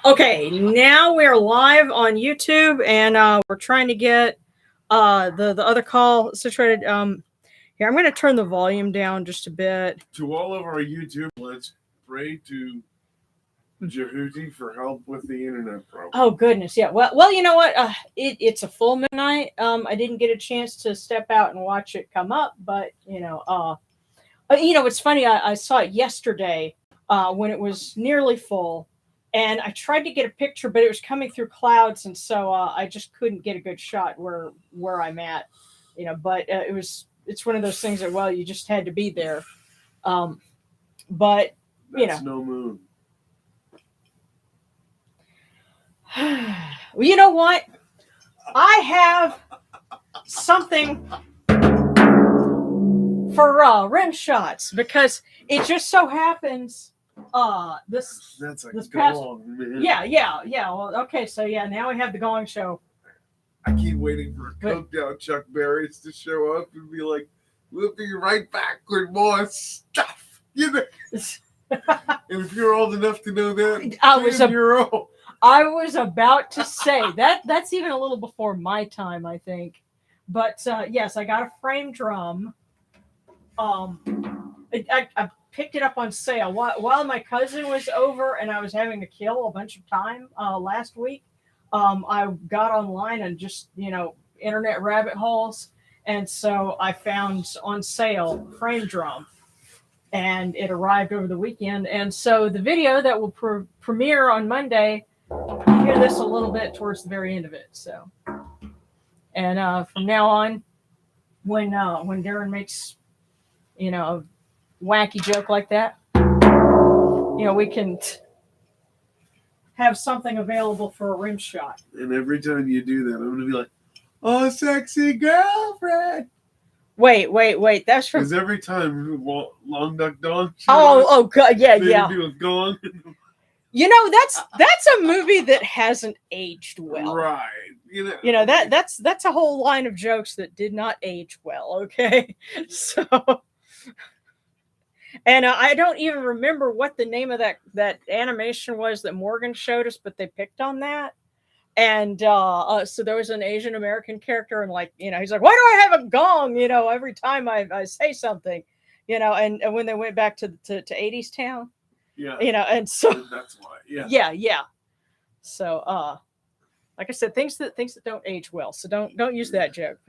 Okay, now we're live on YouTube, and we're trying to get the other call situated. Here, I'm going to turn the volume down just a bit. To all of our YouTube, let's pray to Jehuti for help with the internet problem. Oh goodness, yeah. Well, you know what? It's a full moon night. I didn't get a chance to step out and watch it come up, but it's funny. I saw it yesterday when it was nearly full, and I tried to get a picture, but it was coming through clouds, and so I just couldn't get a good shot where I'm at. But it's one of those things that you just had to be there. But That's no moon. Well, you know what? I have something for rim shots because it just so happens That's this gong, man. Yeah. Well, okay, so now we have the Gong Show. I keep waiting for coked out Chuck Berry's to show up and be like, "We'll be right back with more stuff." And if you're old enough to know that, you're old. I was about to say that's even a little before my time, I think. But yes, I got a frame drum. I picked it up on sale while my cousin was over, and I was having to kill a bunch of time last week. I got online and just internet rabbit holes, and so I found on sale frame drum, and it arrived over the weekend. And so the video that will premiere on Monday. You hear this a little bit towards the very end of it. So, and from now on, when Darren makes a wacky joke like that, we can have something available for a rim shot. And every time you do that, I'm gonna be like, "Oh, sexy girlfriend." Wait. That's from. Because every time Long Duck Dong. Oh God, yeah. Do a gong. That's a movie that hasn't aged well. Right. That's a whole line of jokes that did not age well, okay? So and I don't even remember what the name of that animation was that Morgan showed us, but they picked on that. And so there was an Asian American character, and he's like, "Why do I have a gong, every time I say something?" And when they went back to 80s town. Yeah. And so that's why. Yeah. Yeah. So like I said, things that don't age well. So don't use that joke.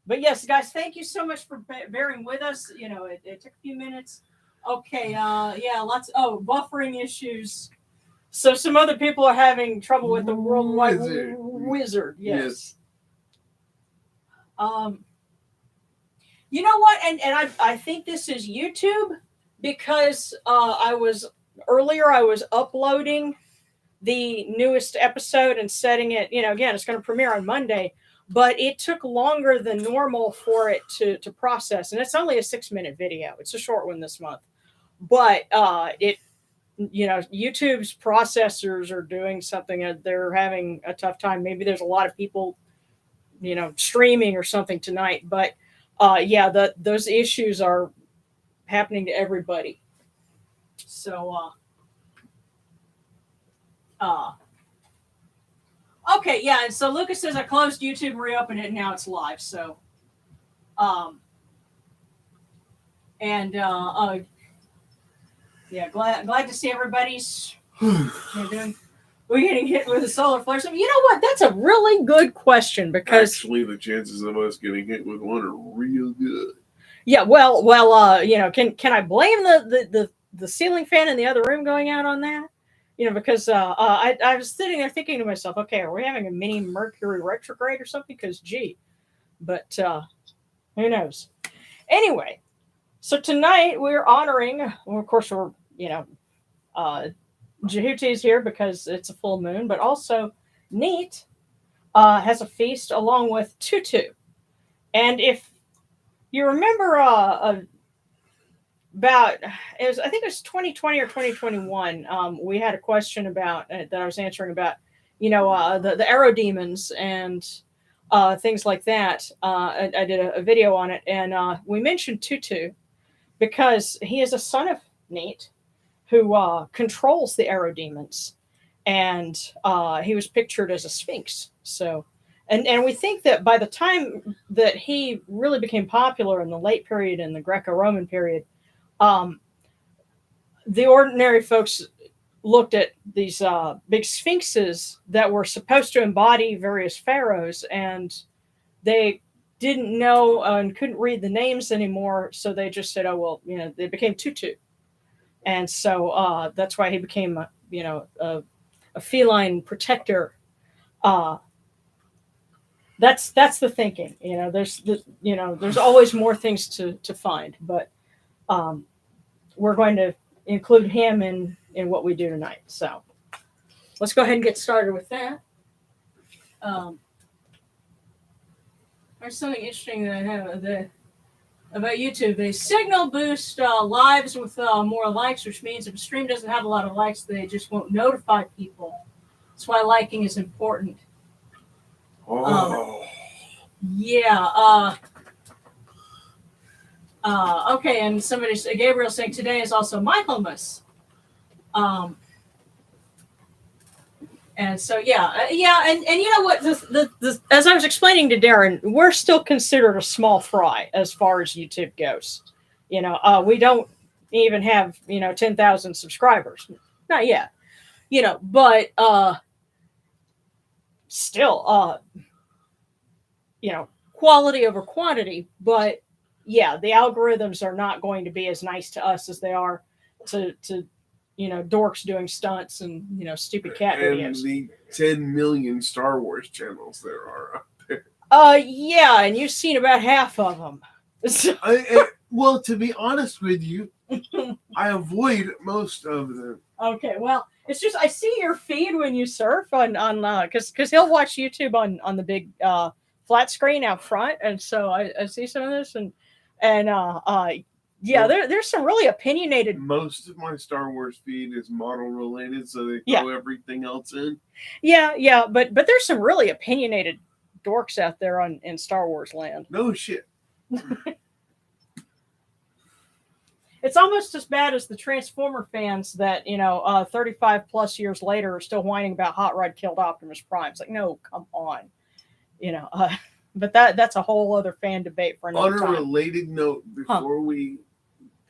But yes, guys, thank you so much for bearing with us. It took a few minutes. Okay, buffering issues. So some other people are having trouble with the Worldwide Wizard. Yes. You know what? And I think this is YouTube. Because I was uploading the newest episode and setting it, again, it's going to premiere on Monday, but it took longer than normal for it to process. And it's only a 6-minute video. It's a short one this month. But YouTube's processors are doing something. They're having a tough time. Maybe there's a lot of people, streaming or something tonight. But those issues are happening to everybody. So okay, yeah, and so Lucas says I closed YouTube and reopened it, and now it's live. So glad to see everybody's doing. We're getting hit with a solar flare. So, you know what? That's a really good question because actually the chances of us getting hit with one are real good. Yeah, well, can I blame the ceiling fan in the other room going out on that? Because I was sitting there thinking to myself, okay, are we having a mini Mercury retrograde or something? Because but who knows? Anyway, so tonight we're honoring. Well, of course, we're Jehuti's here because it's a full moon, but also Neat has a feast along with Tutu, and if you remember about I think it was 2020 or 2021. We had a question about that I was answering about the arrow demons and things like that. I did a video on it, and we mentioned Tutu because he is a son of Neat, who controls the aerodemons, and he was pictured as a sphinx. So, and we think that by the time that he really became popular in the late period in the Greco-Roman period, um, the ordinary folks looked at these big sphinxes that were supposed to embody various pharaohs, and they didn't know and couldn't read the names anymore, so they just said, "Oh well," they became Tutu, and so that's why he became, a feline protector. Uh, that's the thinking. There's always more things to find, but um, we're going to include him in what we do tonight. So let's go ahead and get started with that. Um, there's something interesting that I have about YouTube. They signal boost lives with more likes, which means if a stream doesn't have a lot of likes, they just won't notify people. That's why liking is important. Oh. Yeah. Okay, and Gabriel saying today is also Michaelmas. And so and you know what? As I was explaining to Darren, we're still considered a small fry as far as YouTube goes. We don't even have 10,000 subscribers, not yet. But still, quality over quantity. But yeah, the algorithms are not going to be as nice to us as they are to dorks doing stunts and stupid cat videos. And the 10 million Star Wars channels there are out there. Yeah, and you've seen about half of them. Well, to be honest with you, I avoid most of them. Okay, well, it's just I see your feed when you surf on because he'll watch YouTube on the big flat screen out front, and so I see some of this and there's some really opinionated. Most of my Star Wars feed is model related, so they throw everything else in. Yeah, but there's some really opinionated dorks out there in Star Wars land. No shit. It's almost as bad as the Transformer fans that 35 plus years later are still whining about Hot Rod killed Optimus Prime. It's like, no, come on, but that's a whole other fan debate for another time. On a related note, before we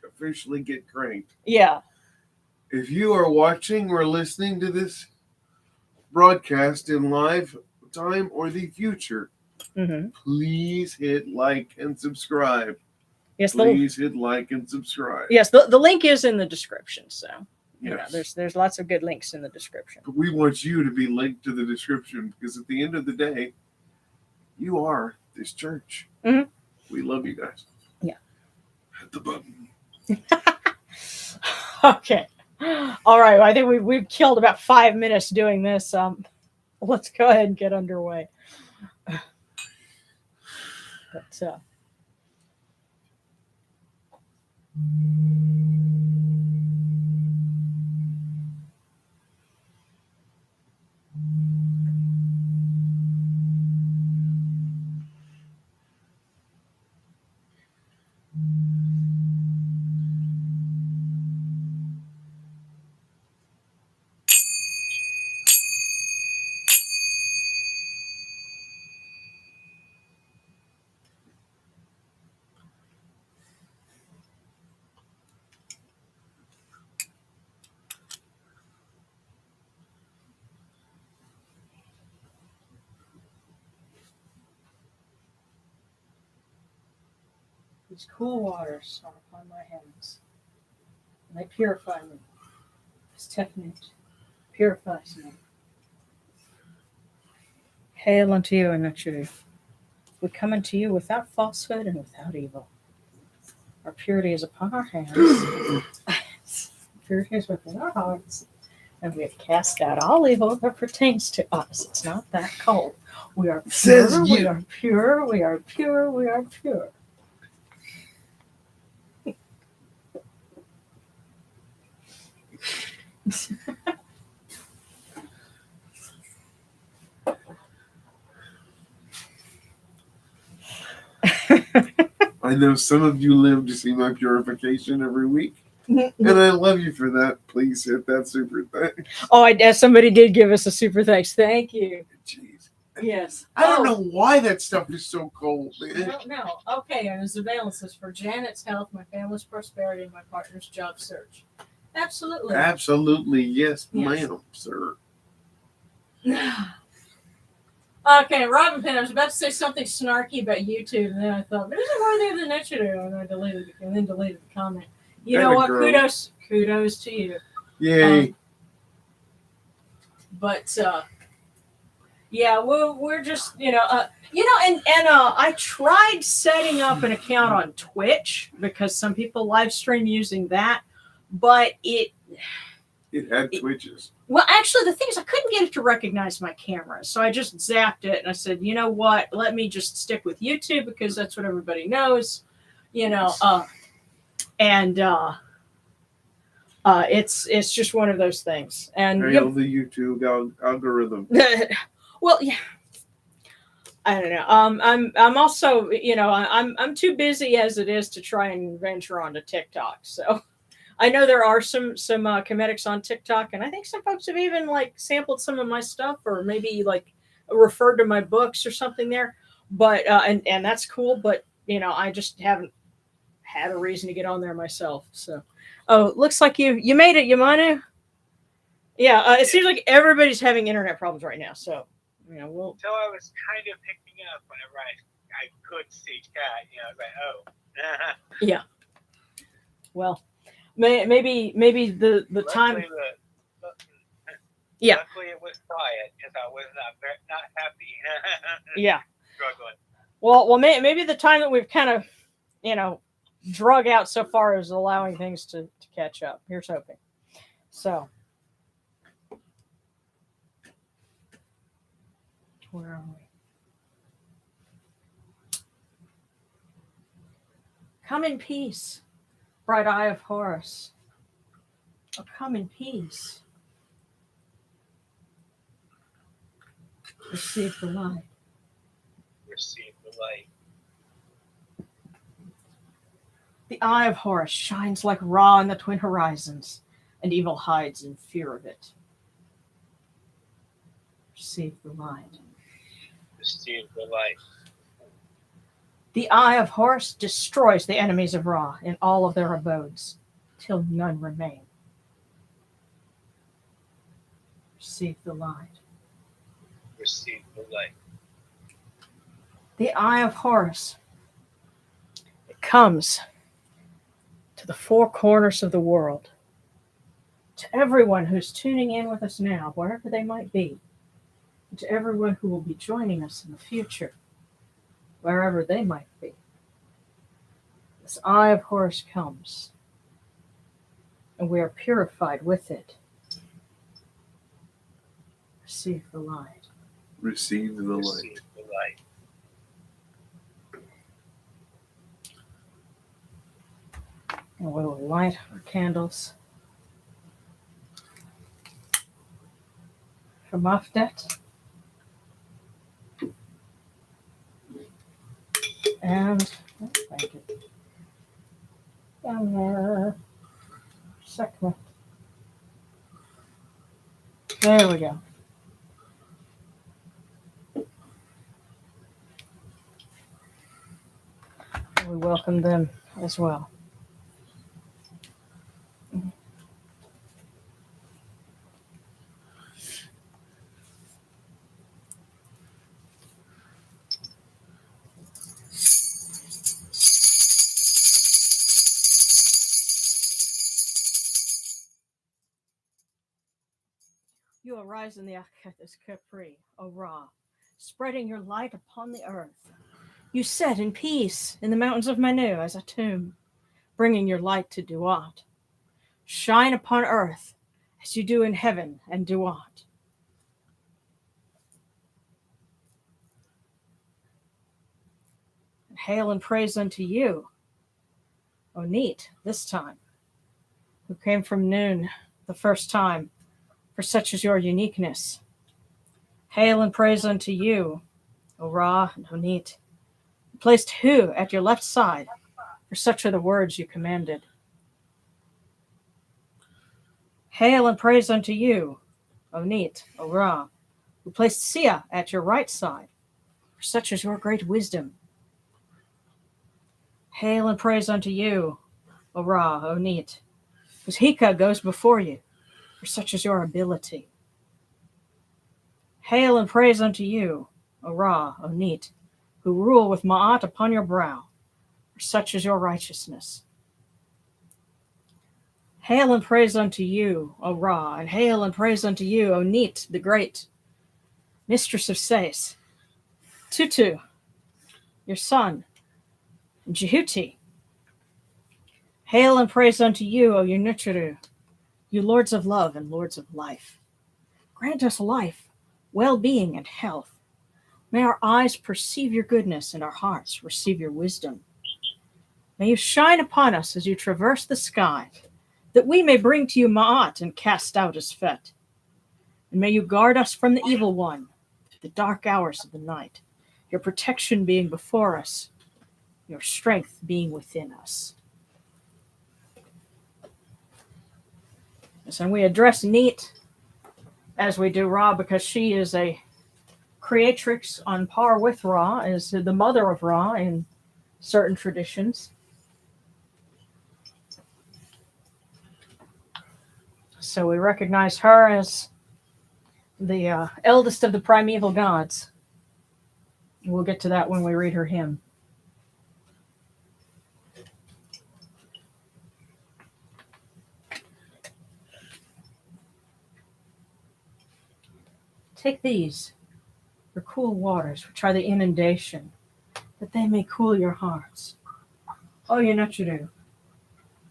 officially get cranked, if you are watching or listening to this broadcast in live time or the future, please hit like and subscribe. Yes, please hit like and subscribe. Yes, the link is in the description. So yes. There's lots of good links in the description. But we want you to be linked to the description because at the end of the day, you are this church. We love you guys. Yeah. Hit the button. Okay. All right. Well, I think we've killed about 5 minutes doing this. Let's go ahead and get underway. But these cool waters are upon my hands, and they purify me. This technique purifies me. Hail unto you, and not you. We come unto you without falsehood and without evil. Our purity is upon our hands. Purity is within our hearts. And we have cast out all evil that pertains to us. It's not that cold. We are pure, we are pure, we are pure, we are pure. I know some of you live to see my purification every week. And I love you for that. Please hit that super thanks. Oh, somebody did give us a super thanks. Thank you. Jeez. Yes. I don't know why that stuff is so cold, I man. don't know. Okay, and the surveillance is for Janet's health, my family's prosperity, and my partner's job search. Absolutely. Absolutely, yes, Yes. ma'am, sir. Okay, Robin Penn, I was about to say something snarky about YouTube, and then I thought, this is worthy of the next video, and I deleted it, and then deleted the comment. You know what? Kudos to you. Yay. But yeah, we're just and I tried setting up an account on Twitch because some people live stream using that, but it had twitches. Well, actually, the thing is, I couldn't get it to recognize my camera, so I just zapped it, and I said, you know what? Let me just stick with YouTube because that's what everybody knows, it's just one of those things. And the YouTube algorithm. Well, yeah. I don't know. I'm also, I'm too busy as it is to try and venture onto TikTok. So I know there are some Kemetics on TikTok, and I think some folks have even like sampled some of my stuff, or maybe like referred to my books or something there. But and that's cool. But I just haven't had a reason to get on there myself. So, looks like you made it, Yamanu. Yeah, it seems like everybody's having internet problems right now. So. So I was kind of picking up whenever I could see chat. I was like, oh. Yeah. Well, maybe the time. Yeah. Luckily, it was quiet because I was not happy. Yeah. Struggling. Well, maybe the time that we've kind of, drug out so far is allowing things to catch up. Here's hoping. So. Where are we? Come in peace, bright eye of Horus. Oh, come in peace. Receive the light. Receive the light. The eye of Horus shines like Ra in the twin horizons, and evil hides in fear of it. Receive the light. Receive the light. The eye of Horus destroys the enemies of Ra in all of their abodes, till none remain. Receive the light. Receive the light. The eye of Horus, it comes to the four corners of the world, to everyone who's tuning in with us now, wherever they might be, and to everyone who will be joining us in the future, wherever they might be. This eye of Horus comes, and we are purified with it. Receive the light. Receive the light. Receive the light. And we will light our candles from Mafdet. And thank you. Down there. Second. There we go. We welcome them as well. You arise in the Akhetis Capri, O Ra, spreading your light upon the earth. You set in peace in the mountains of Manu as a tomb, bringing your light to Duat. Shine upon earth as you do in heaven and Duat. And hail and praise unto you, O Neat, this time, who came from noon the first time, for such is your uniqueness. Hail and praise unto you, O Ra and O Neat, placed who at your left side, for such are the words you commanded. Hail and praise unto you, O Neat, O Ra, who placed Sia at your right side, for such is your great wisdom. Hail and praise unto you, O Ra, O Neat, whose Hika goes before you, for such is your ability. Hail and praise unto you, O Ra, O Neat, who rule with Ma'at upon your brow, for such is your righteousness. Hail and praise unto you, O Ra, and hail and praise unto you, O Neat, the great, mistress of Sais, Tutu, your son, and Jehuti. Hail and praise unto you, O Yunuchuru, you lords of love and lords of life. Grant us life, well-being, and health. May our eyes perceive your goodness and our hearts receive your wisdom. May you shine upon us as you traverse the sky, that we may bring to you Ma'at and cast out his fet. And may you guard us from the evil one, the dark hours of the night, your protection being before us, your strength being within us. And we address Neat as we do Ra, because she is a creatrix on par with Ra, is the mother of Ra in certain traditions. So we recognize her as the eldest of the primeval gods. We'll get to that when we read her hymn. Take these, your cool waters, which are the inundation, that they may cool your hearts. O Yunuchuru,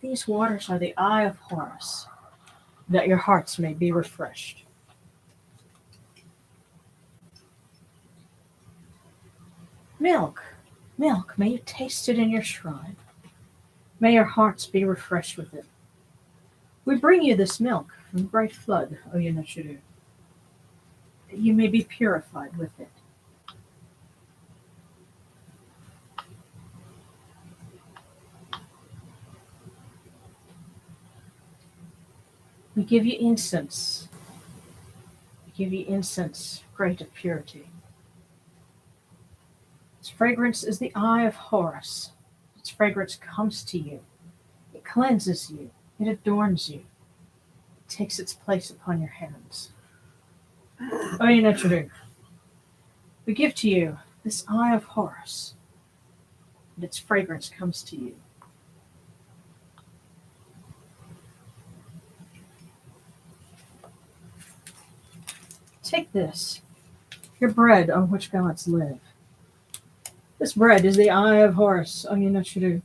these waters are the eye of Horus, that your hearts may be refreshed. Milk, milk, may you taste it in your shrine. May your hearts be refreshed with it. We bring you this milk from the great flood, O Yunuchuru, that you may be purified with it. We give you incense. We give you incense, great of purity. Its fragrance is the eye of Horus. Its fragrance comes to you. It cleanses you. It adorns you. It takes its place upon your hands. O Yunuchuru, we give to you this eye of Horus, and its fragrance comes to you. Take this, your bread on which gods live. This bread is the eye of Horus, O Yunuchuru.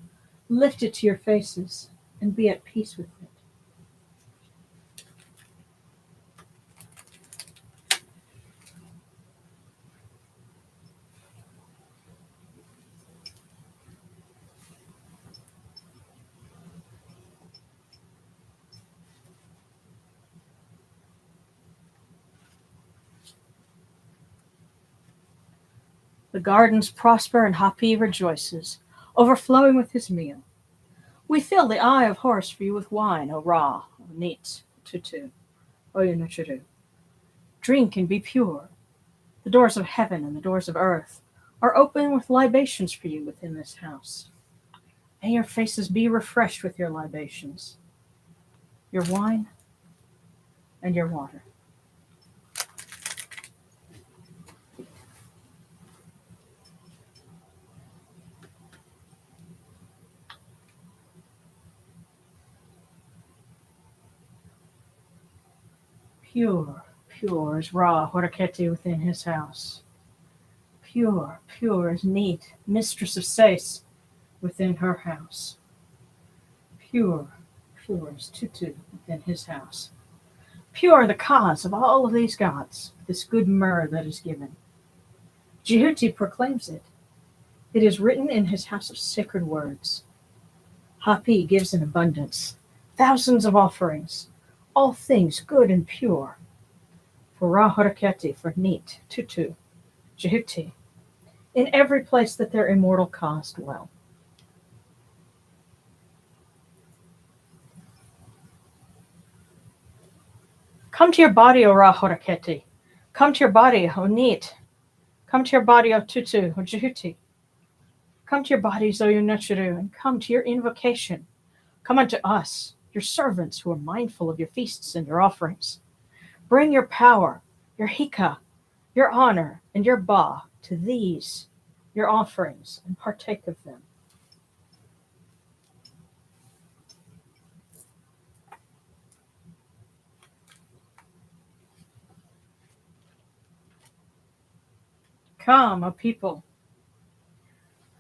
Lift it to your faces and be at peace with it. The gardens prosper and Hapi rejoices, overflowing with his meal. We fill the eye of Horus for you with wine, O Ra, O Neat, Tutu, O Yunuchuru. Drink and be pure. The doors of heaven and the doors of earth are open with libations for you within this house. May your faces be refreshed with your libations, your wine and your water. Pure, pure is Ra Horaketi within his house. Pure, pure is Neat, mistress of Sais, within her house. Pure, pure is Tutu within his house. Pure the cause of all of these gods, this good myrrh that is given. Jehuti proclaims it. It is written in his house of sacred words. Hapi gives in abundance, thousands of offerings, all things good and pure. For Ra Horaketi, for Neat, Tutu, Jehuti, in every place that their immortal cause dwell. Come to your body, O Ra Horaketi. Come to your body, O Neat. Come to your body, O Tutu, O Jehuti. Come to your bodies, O Yunachuru, and come to your invocation. Come unto us, your servants who are mindful of your feasts and your offerings. Bring your power, your hika, your honor, and your ba to these, your offerings, and partake of them. Come, O people.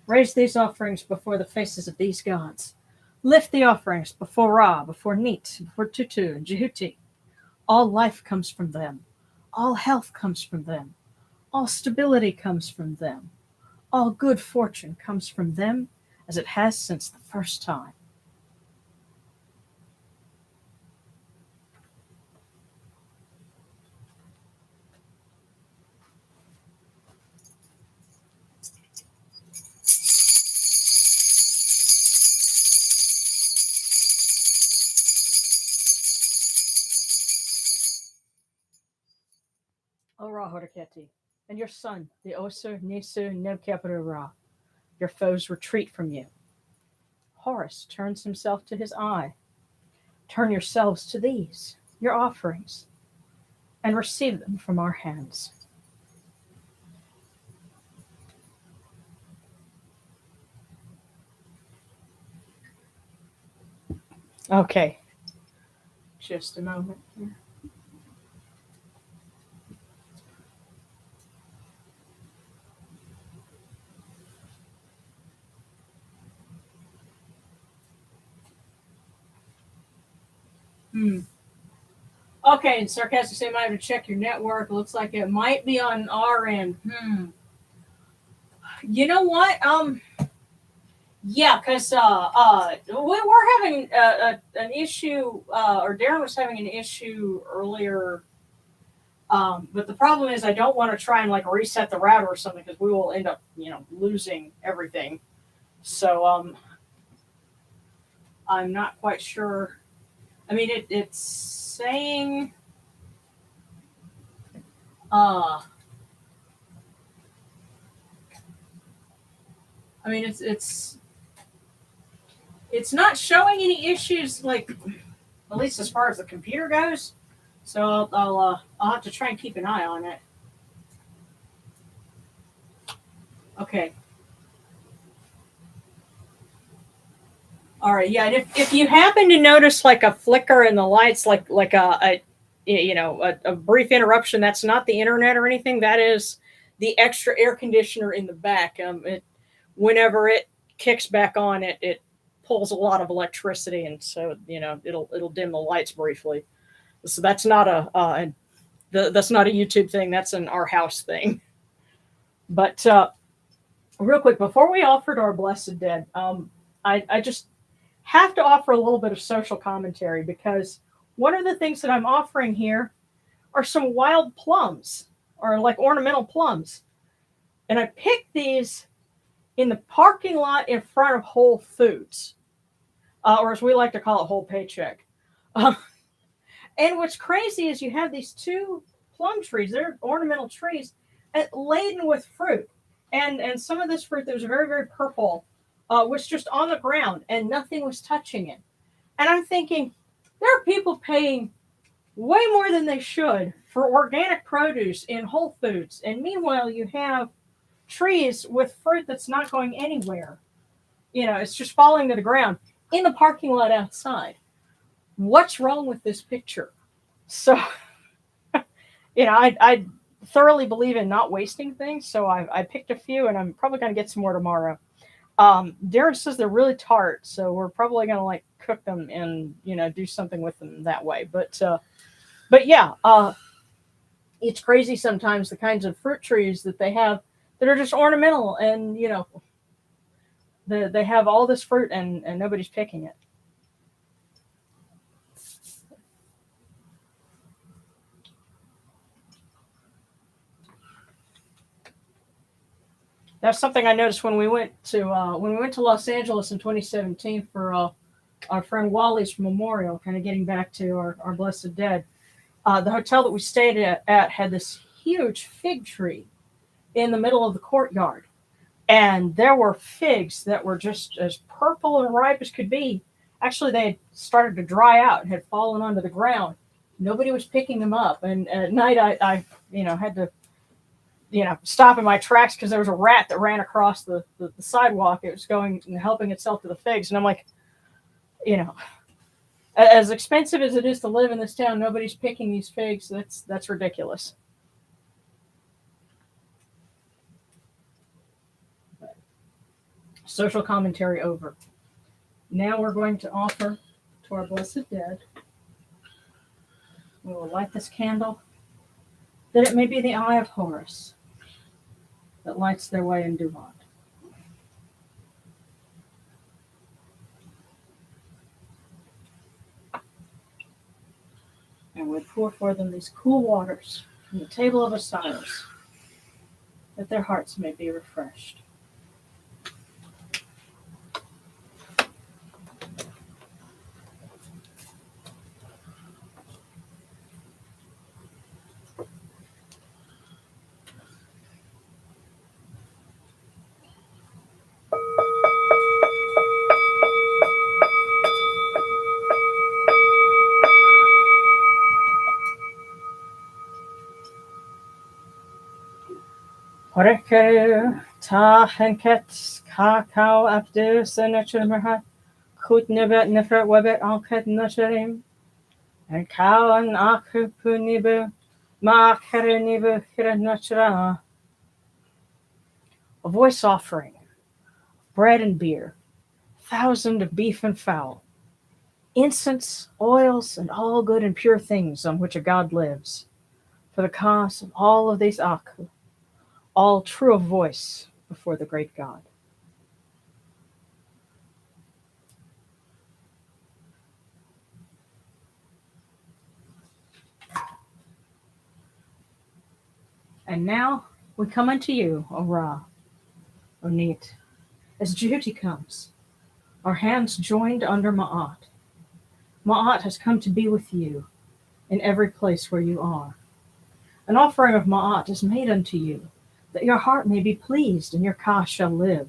Raise these offerings before the faces of these gods. Lift the offerings before Ra, before Neat, before Tutu and Jehuti. All life comes from them. All health comes from them. All stability comes from them. All good fortune comes from them, as it has since the first time. O Ra Horaketi, and your son, the Osir Nisu Nebkeperu Ra, your foes retreat from you. Horus turns himself to his eye. Turn yourselves to these, your offerings, and receive them from our hands. Okay, just a moment here. Okay, and sarcastic say might have to check your network. Looks like it might be on our end. You know what? Yeah, because we were having an issue, or Darren was having an issue earlier. But the problem is, I don't want to try and like reset the router or something because we will end up, losing everything. So I'm not quite sure. I mean, it's saying. I mean, it's not showing any issues, like at least as far as the computer goes. So I'll have to try and keep an eye on it. Okay. All right. Yeah. And if you happen to notice like a flicker in the lights, like a brief interruption, that's not the internet or anything. That is the extra air conditioner in the back. Whenever it kicks back on, it pulls a lot of electricity, and so it'll dim the lights briefly. So that's not that's not a YouTube thing. That's an our house thing. But real quick, before we offered our blessed dead, I just have to offer a little bit of social commentary, because one of the things that I'm offering here are some wild plums, or like ornamental plums, and I picked these in the parking lot in front of Whole Foods, or as we like to call it, Whole Paycheck. And what's crazy is you have these two plum trees. They're ornamental trees laden with fruit. And some of this fruit that was very, very purple was just on the ground and nothing was touching it. And I'm thinking, there are people paying way more than they should for organic produce in Whole Foods. And meanwhile, you have trees with fruit that's not going anywhere. It's just falling to the ground in the parking lot outside. What's wrong with this picture? So, I thoroughly believe in not wasting things. So I picked a few, and I'm probably going to get some more tomorrow. Darren says they're really tart, so we're probably going to like cook them and, do something with them that way. But yeah, it's crazy sometimes the kinds of fruit trees that they have that are just ornamental, and, they have all this fruit and nobody's picking it. That's something I noticed when we went to Los Angeles in 2017 for our friend Wally's memorial, kind of getting back to our blessed dead. The hotel that we stayed at had this huge fig tree in the middle of the courtyard. And there were figs that were just as purple and ripe as could be. Actually, they had started to dry out and had fallen onto the ground. Nobody was picking them up. And at night, I had to, stop in my tracks because there was a rat that ran across the sidewalk. It was going and helping itself to the figs. And I'm like, you know, as expensive as it is to live in this town, nobody's picking these figs. That's ridiculous. Social commentary over. Now we're going to offer to our blessed dead. We will light this candle, that it may be the eye of Horus that lights their way in Duvant. And we pour for them these cool waters from the table of Osiris, that their hearts may be refreshed. Horeke ta henket kakao abdus and naturmerhat kut nebet nefret webet alket nasharim and cow and akupunibu ma kerenibu kiranachra. A voice offering, bread and beer, 1,000 of beef and fowl, incense, oils, and all good and pure things on which a god lives, for the cause of all of these aku, all true of voice before the great God. And now we come unto you, O Ra, O Neet, as Jehuti comes, our hands joined under Ma'at. Ma'at has come to be with you in every place where you are. An offering of Ma'at is made unto you, that your heart may be pleased and your Ka shall live.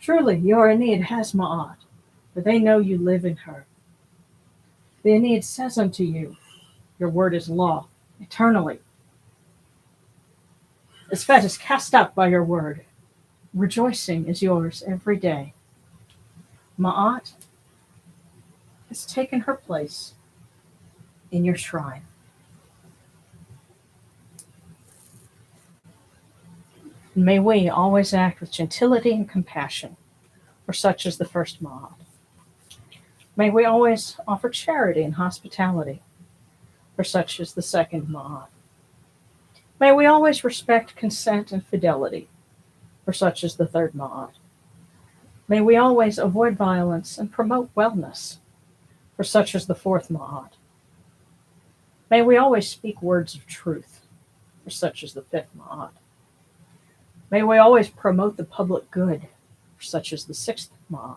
Truly, your Aeneid has Ma'at, for they know you live in her. The Aeneid says unto you, your word is law, eternally. Esfet is cast up by your word. Rejoicing is yours every day. Ma'at has taken her place in your shrine. And may we always act with gentility and compassion, for such is the first Ma'at. May we always offer charity and hospitality, for such is the second Ma'at. May we always respect consent and fidelity, for such is the third Ma'at. May we always avoid violence and promote wellness, for such is the fourth Ma'at. May we always speak words of truth, for such is the fifth Ma'at. May we always promote the public good, for such is the sixth Ma'at.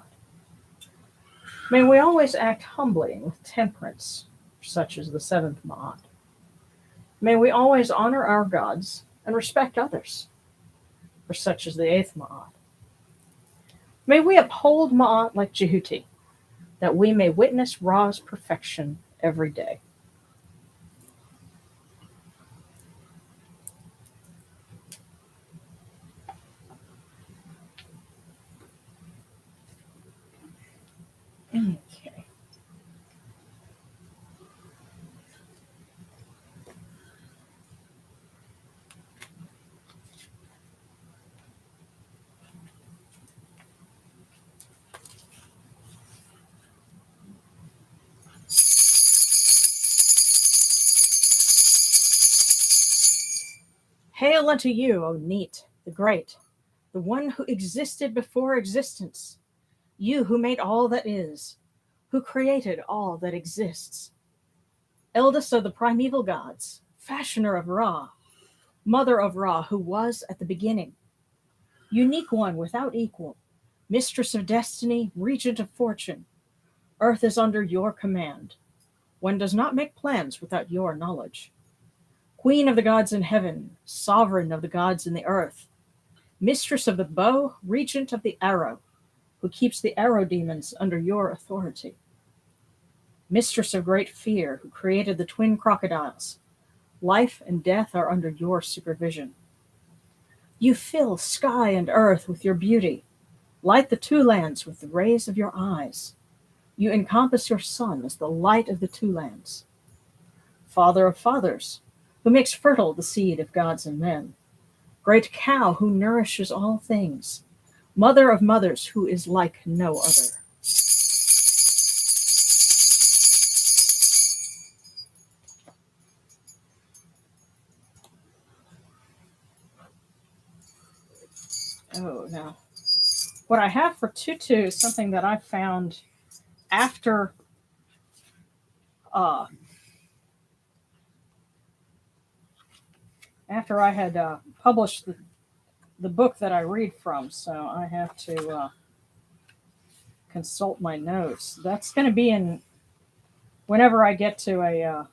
May we always act humbly and with temperance, for such is the seventh Ma'at. May we always honor our gods and respect others, for such is the eighth Ma'at. May we uphold Ma'at like Jehuti, that we may witness Ra's perfection every day. Okay. Hail unto you, O Neet, the Great, the one who existed before existence, you who made all that is, who created all that exists. Eldest of the primeval gods, fashioner of Ra, mother of Ra, who was at the beginning, unique one without equal, mistress of destiny, regent of fortune, earth is under your command. One does not make plans without your knowledge. Queen of the gods in heaven, sovereign of the gods in the earth, mistress of the bow, regent of the arrow, who keeps the arrow demons under your authority. Mistress of great fear, who created the twin crocodiles, life and death are under your supervision. You fill sky and earth with your beauty, light the two lands with the rays of your eyes. You encompass your son as the light of the two lands. Father of fathers, who makes fertile the seed of gods and men. Great cow who nourishes all things. Mother of mothers who is like no other. Oh, now, what I have for Tutu is something that I found after after I had published the book that I read from, so I have to consult my notes. That's going to be in whenever I get to a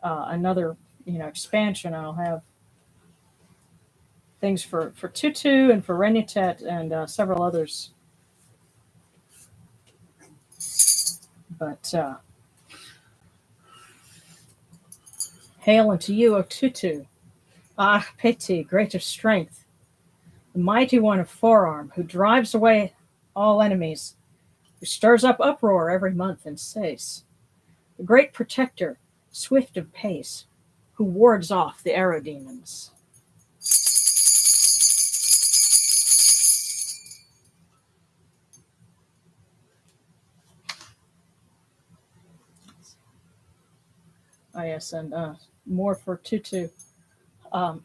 another expansion. I'll have things for Tutu and for Renutet and several others. But hail unto you, O Tutu, Ah Peti, great of strength, the mighty one of forearm, who drives away all enemies, who stirs up uproar every month and says, the great protector, swift of pace, who wards off the arrow demons. Oh yes, and more for Tutu. The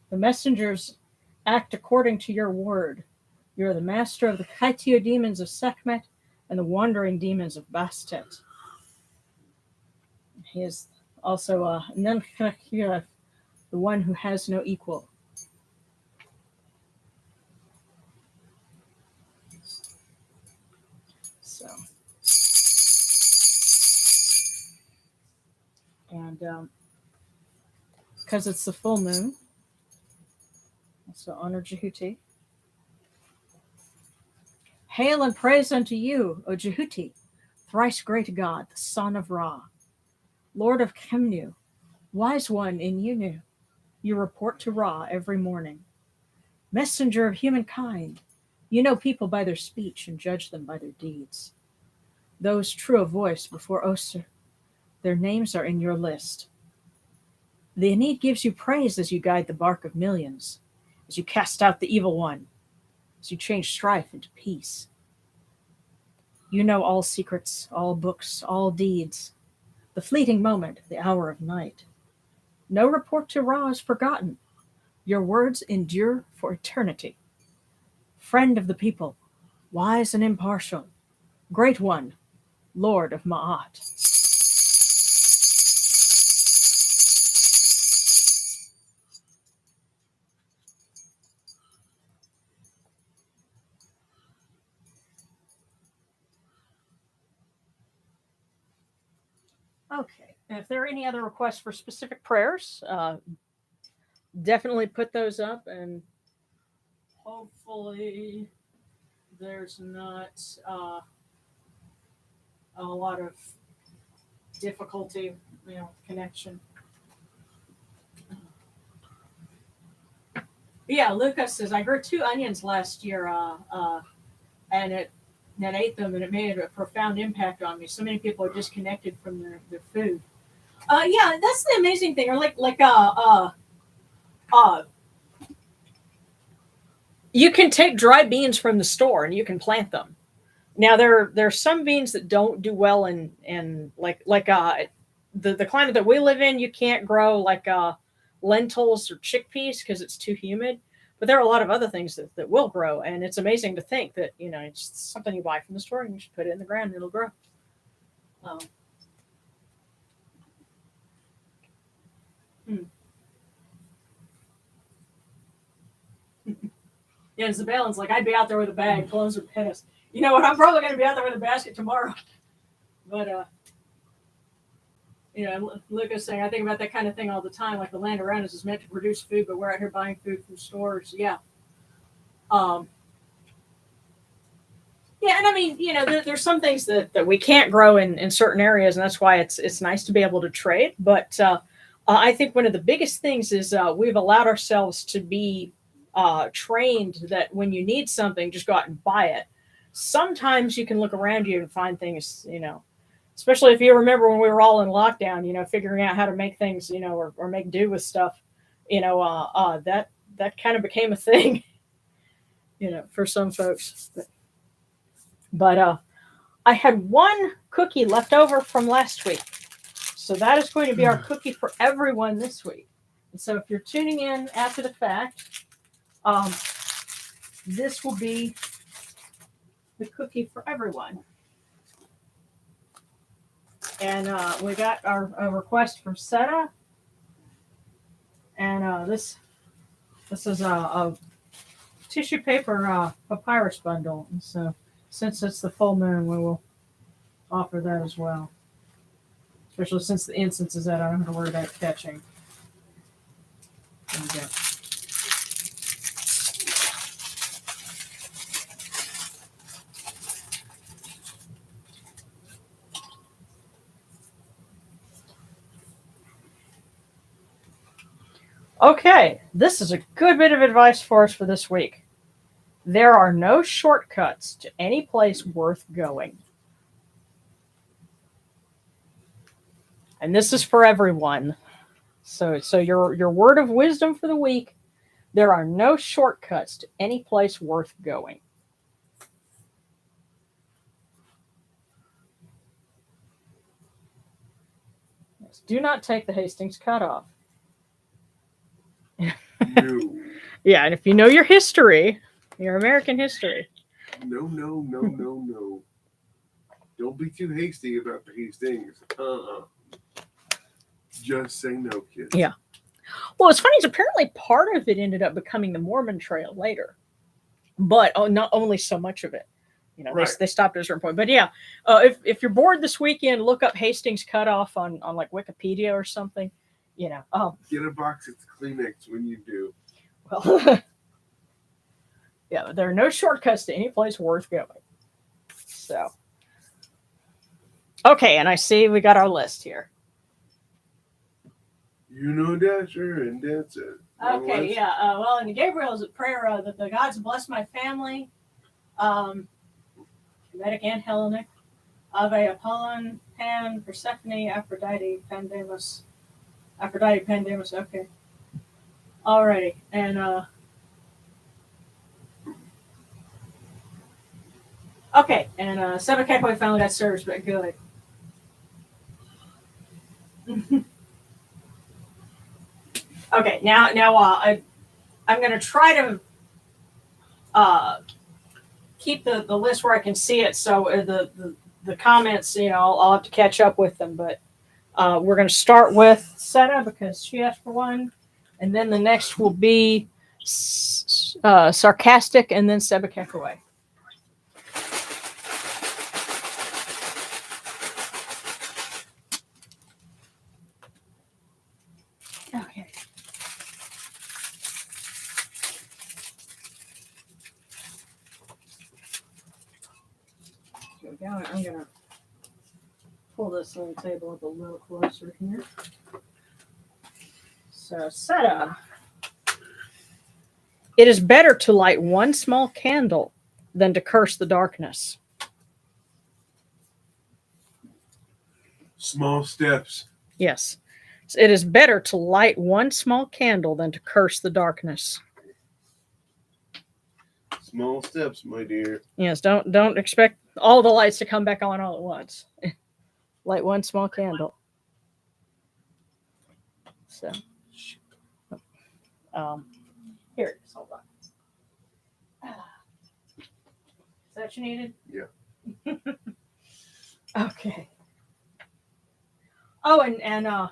messengers act according to your word. You are the master of the Kaitio demons of Sekhmet and the wandering demons of Bastet. He is also Nenkakira, the one who has no equal. So, and because it's the full moon, so honor Jehuti. Hail and praise unto you, O Jehuti, thrice great God, the son of Ra, Lord of Kemnu, wise one in Yunu. You report to Ra every morning. Messenger of humankind, you know people by their speech and judge them by their deeds. Those true of voice before Oster, their names are in your list. The Aeneid gives you praise as you guide the bark of millions, as you cast out the evil one, as you change strife into peace. You know all secrets, all books, all deeds, the fleeting moment, the hour of night. No report to Ra is forgotten. Your words endure for eternity. Friend of the people, wise and impartial, great one, Lord of Ma'at. Okay, and if there are any other requests for specific prayers, definitely put those up, and hopefully there's not a lot of difficulty, connection. Yeah, Lucas says I grew 2 onions last year, and it ate them, and it made a profound impact on me. So many people are disconnected from their food. Yeah, that's the amazing thing. Or you can take dry beans from the store and you can plant them. Now there are some beans that don't do well in the climate that we live in. You can't grow lentils or chickpeas because it's too humid. But there are a lot of other things that will grow, and it's amazing to think that it's something you buy from the store and you just put it in the ground and it'll grow. Yeah, Isabellan's like, I'd be out there with a bag, clothes are pissed. You know what? I'm probably going to be out there with a basket tomorrow. But Lucas saying, I think about that kind of thing all the time. Like the land around us is meant to produce food, but we're out here buying food from stores. Yeah. Yeah, and I mean, there's some things that we can't grow in certain areas, and that's why it's nice to be able to trade. But I think one of the biggest things is we've allowed ourselves to be trained that when you need something, just go out and buy it. Sometimes you can look around you and find things, especially if you remember when we were all in lockdown, figuring out how to make things, or make do with stuff, that kind of became a thing, for some folks. But I had one cookie left over from last week. So that is going to be our cookie for everyone this week. And so if you're tuning in after the fact, this will be the cookie for everyone. And we got a request from Seta. And this is a tissue paper papyrus bundle. And so since it's the full moon, we will offer that as well. Especially since the incense is out, I don't have to worry about catching. There we go. Okay, this is a good bit of advice for us for this week. There are no shortcuts to any place worth going. And this is for everyone. So your word of wisdom for the week, there are no shortcuts to any place worth going. Yes, do not take the Hastings cutoff. No. Yeah, and if you know your history, your American history. No. Don't be too hasty about the Hastings. Just say no, kids. Yeah. Well, it's funny is apparently part of it ended up becoming the Mormon Trail later, but not only so much of it. Right. They stopped at a certain point. But yeah, if you're bored this weekend, look up Hastings Cutoff on like Wikipedia or something. Get a box of Kleenex when you do. Well, yeah, there are no shortcuts to any place worth going. So, okay, and I see we got our list here. Dasher, and that's it. Okay, yeah. Well, and Gabriel's prayer that the gods bless my family, Kemetic and Hellenic, Ave Apollon, Pan, Persephone, Aphrodite, Pandemus. Okay. Alrighty, and okay, and Sebekekwe finally got service, but good. Okay, now I'm going to try to keep the list where I can see it. So the comments, I'll have to catch up with them. But we're going to start with Seta because she asked for one, and then the next will be Sarcastic, and then Sebekekwe. Okay. Here we go. I'm going to pull this little table up a little closer here. So, Seta. It is better to light one small candle than to curse the darkness. Small steps. Yes. It is better to light one small candle than to curse the darkness. Small steps, my dear. Yes, don't expect all the lights to come back on all at once. Light one small candle. So, here it is. Hold on. Is that what you needed? Yeah. Okay. Oh, and of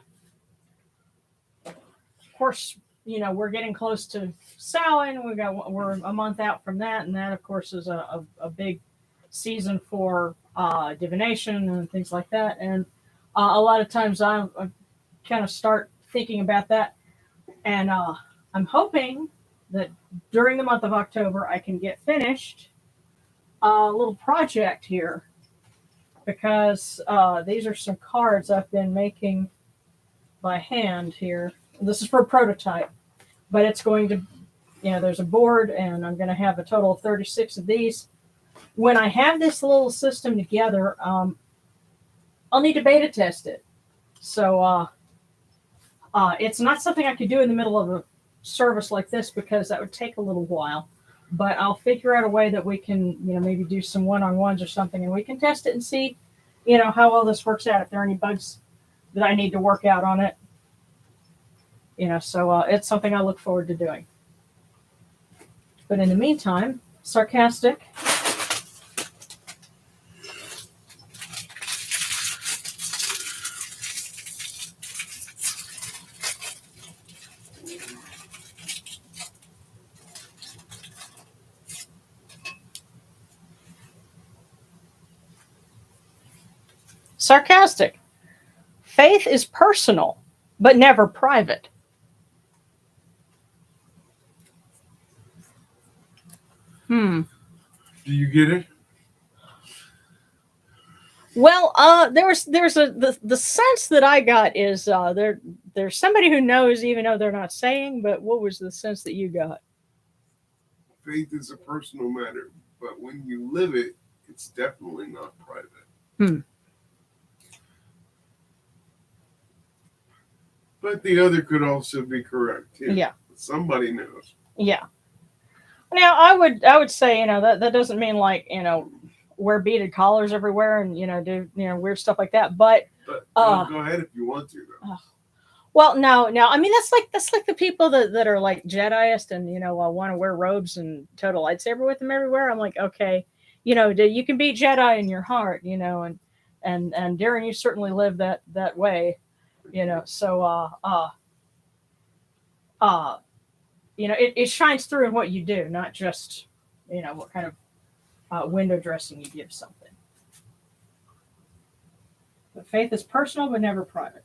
course, we're getting close to Samhain. We're a month out from that, and that, of course, is a big season for divination and things like that. And A lot of times I kind of start thinking about that, and I'm hoping that during the month of October I can get finished a little project here because these are some cards I've been making by hand here. This is for a prototype, but it's going to, there's a board, and I'm going to have a total of 36 of these. When I have this little system together, I'll need to beta test it. So it's not something I could do in the middle of a service like this because that would take a little while. But I'll figure out a way that we can, maybe do some one-on-ones or something, and we can test it and see, how well this works out. If there are any bugs that I need to work out on it, so it's something I look forward to doing. But in the meantime, sarcastic. Sarcastic. Faith is personal, but never private. Do you get it? Well, there's the sense that I got is there's somebody who knows even though they're not saying. But what was the sense that you got? Faith is a personal matter, but when you live it, it's definitely not private. But the other could also be correct. Yeah. Somebody knows. Yeah. Now I would say that doesn't mean like wear beaded collars everywhere and do weird stuff like that. But go ahead if you want to. Though. Well, no. I mean that's like the people that are like Jediist and want to wear robes and tote a lightsaber with them everywhere. I'm like, okay, you can be Jedi in your heart, and Darren, you certainly live that way, So it shines through in what you do, not just what kind of window dressing you give something. But faith is personal but never private.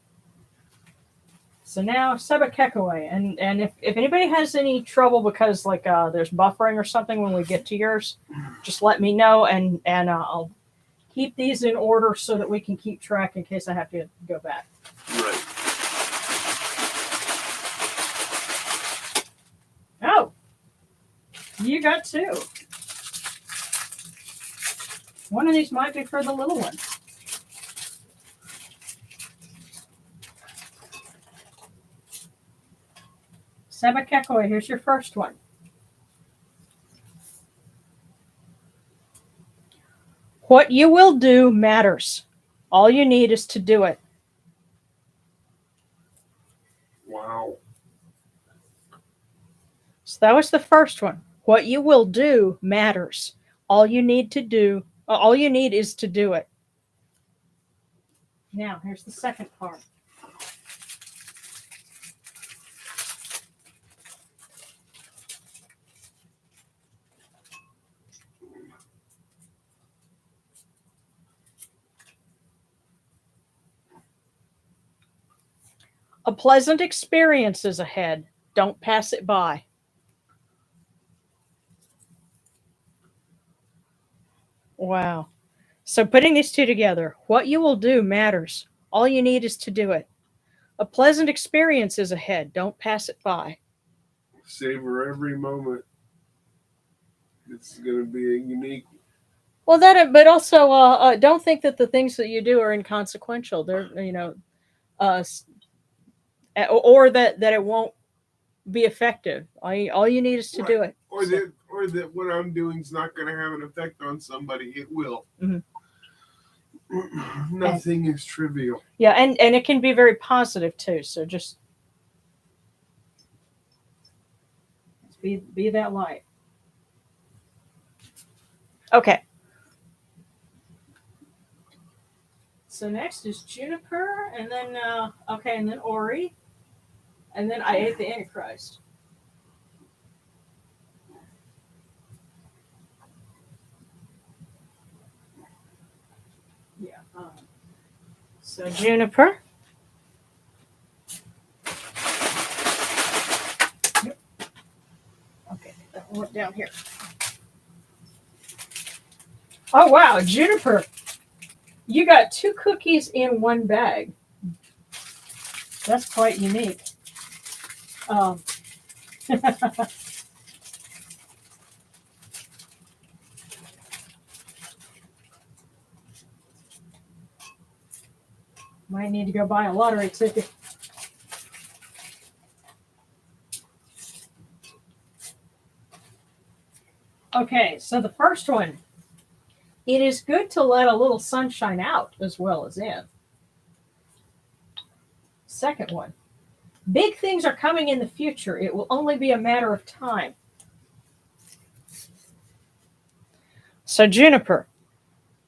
So now Sebekekaway, and if anybody has any trouble because like there's buffering or something when we get to yours, just let me know and I'll keep these in order so that we can keep track in case I have to go back. Right. Oh, you got two. One of these might be for the little one. Sebekekaway, here's your first one. What you will do matters. All you need is to do it. Wow. So that was the first one. What you will do matters. All you need is to do it. Now, here's the second part. A pleasant experience is ahead. Don't pass it by. Wow. So putting these two together, what you will do matters. All you need is to do it. A pleasant experience is ahead. Don't pass it by. Savor every moment. It's going to be a unique. Well, but also don't think that the things that you do are inconsequential. They're, or that it won't be effective. All you need is to do it. Or that what I'm doing is not going to have an effect on somebody. It will. Mm-hmm. Nothing is trivial. Yeah, and it can be very positive too. So just be that light. Okay. So next is Juniper, and then and then Ori, and then I ate the Antichrist. Yeah. So juniper. Yep. Okay, that one went down here. Oh wow, juniper. You got 2 cookies in one bag. That's quite unique. Might need to go buy a lottery ticket. Okay, so the first one. It is good to let a little sunshine out as well as in. Second one. Big things are coming in the future. It will only be a matter of time. So juniper.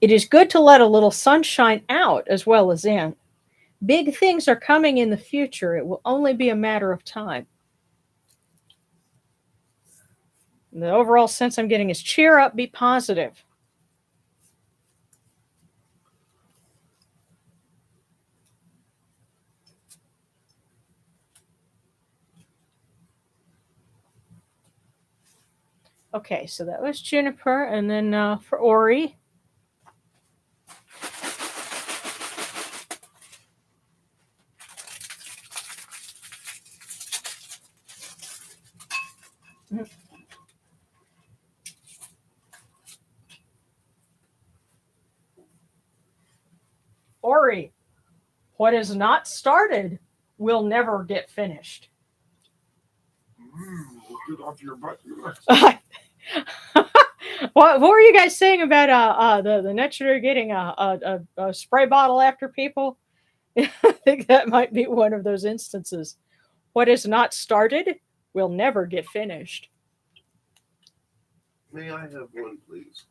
It is good to let a little sunshine out as well as in. Big things are coming in the future. It will only be a matter of time. And the overall sense I'm getting is cheer up, be positive. Okay, so that was juniper. And then for Ori. Ori, what is not started will never get finished. Get off your butt. What were you guys saying about the next year getting a spray bottle after people? I think that might be one of those instances. What is not started will never get finished. May I have one, please?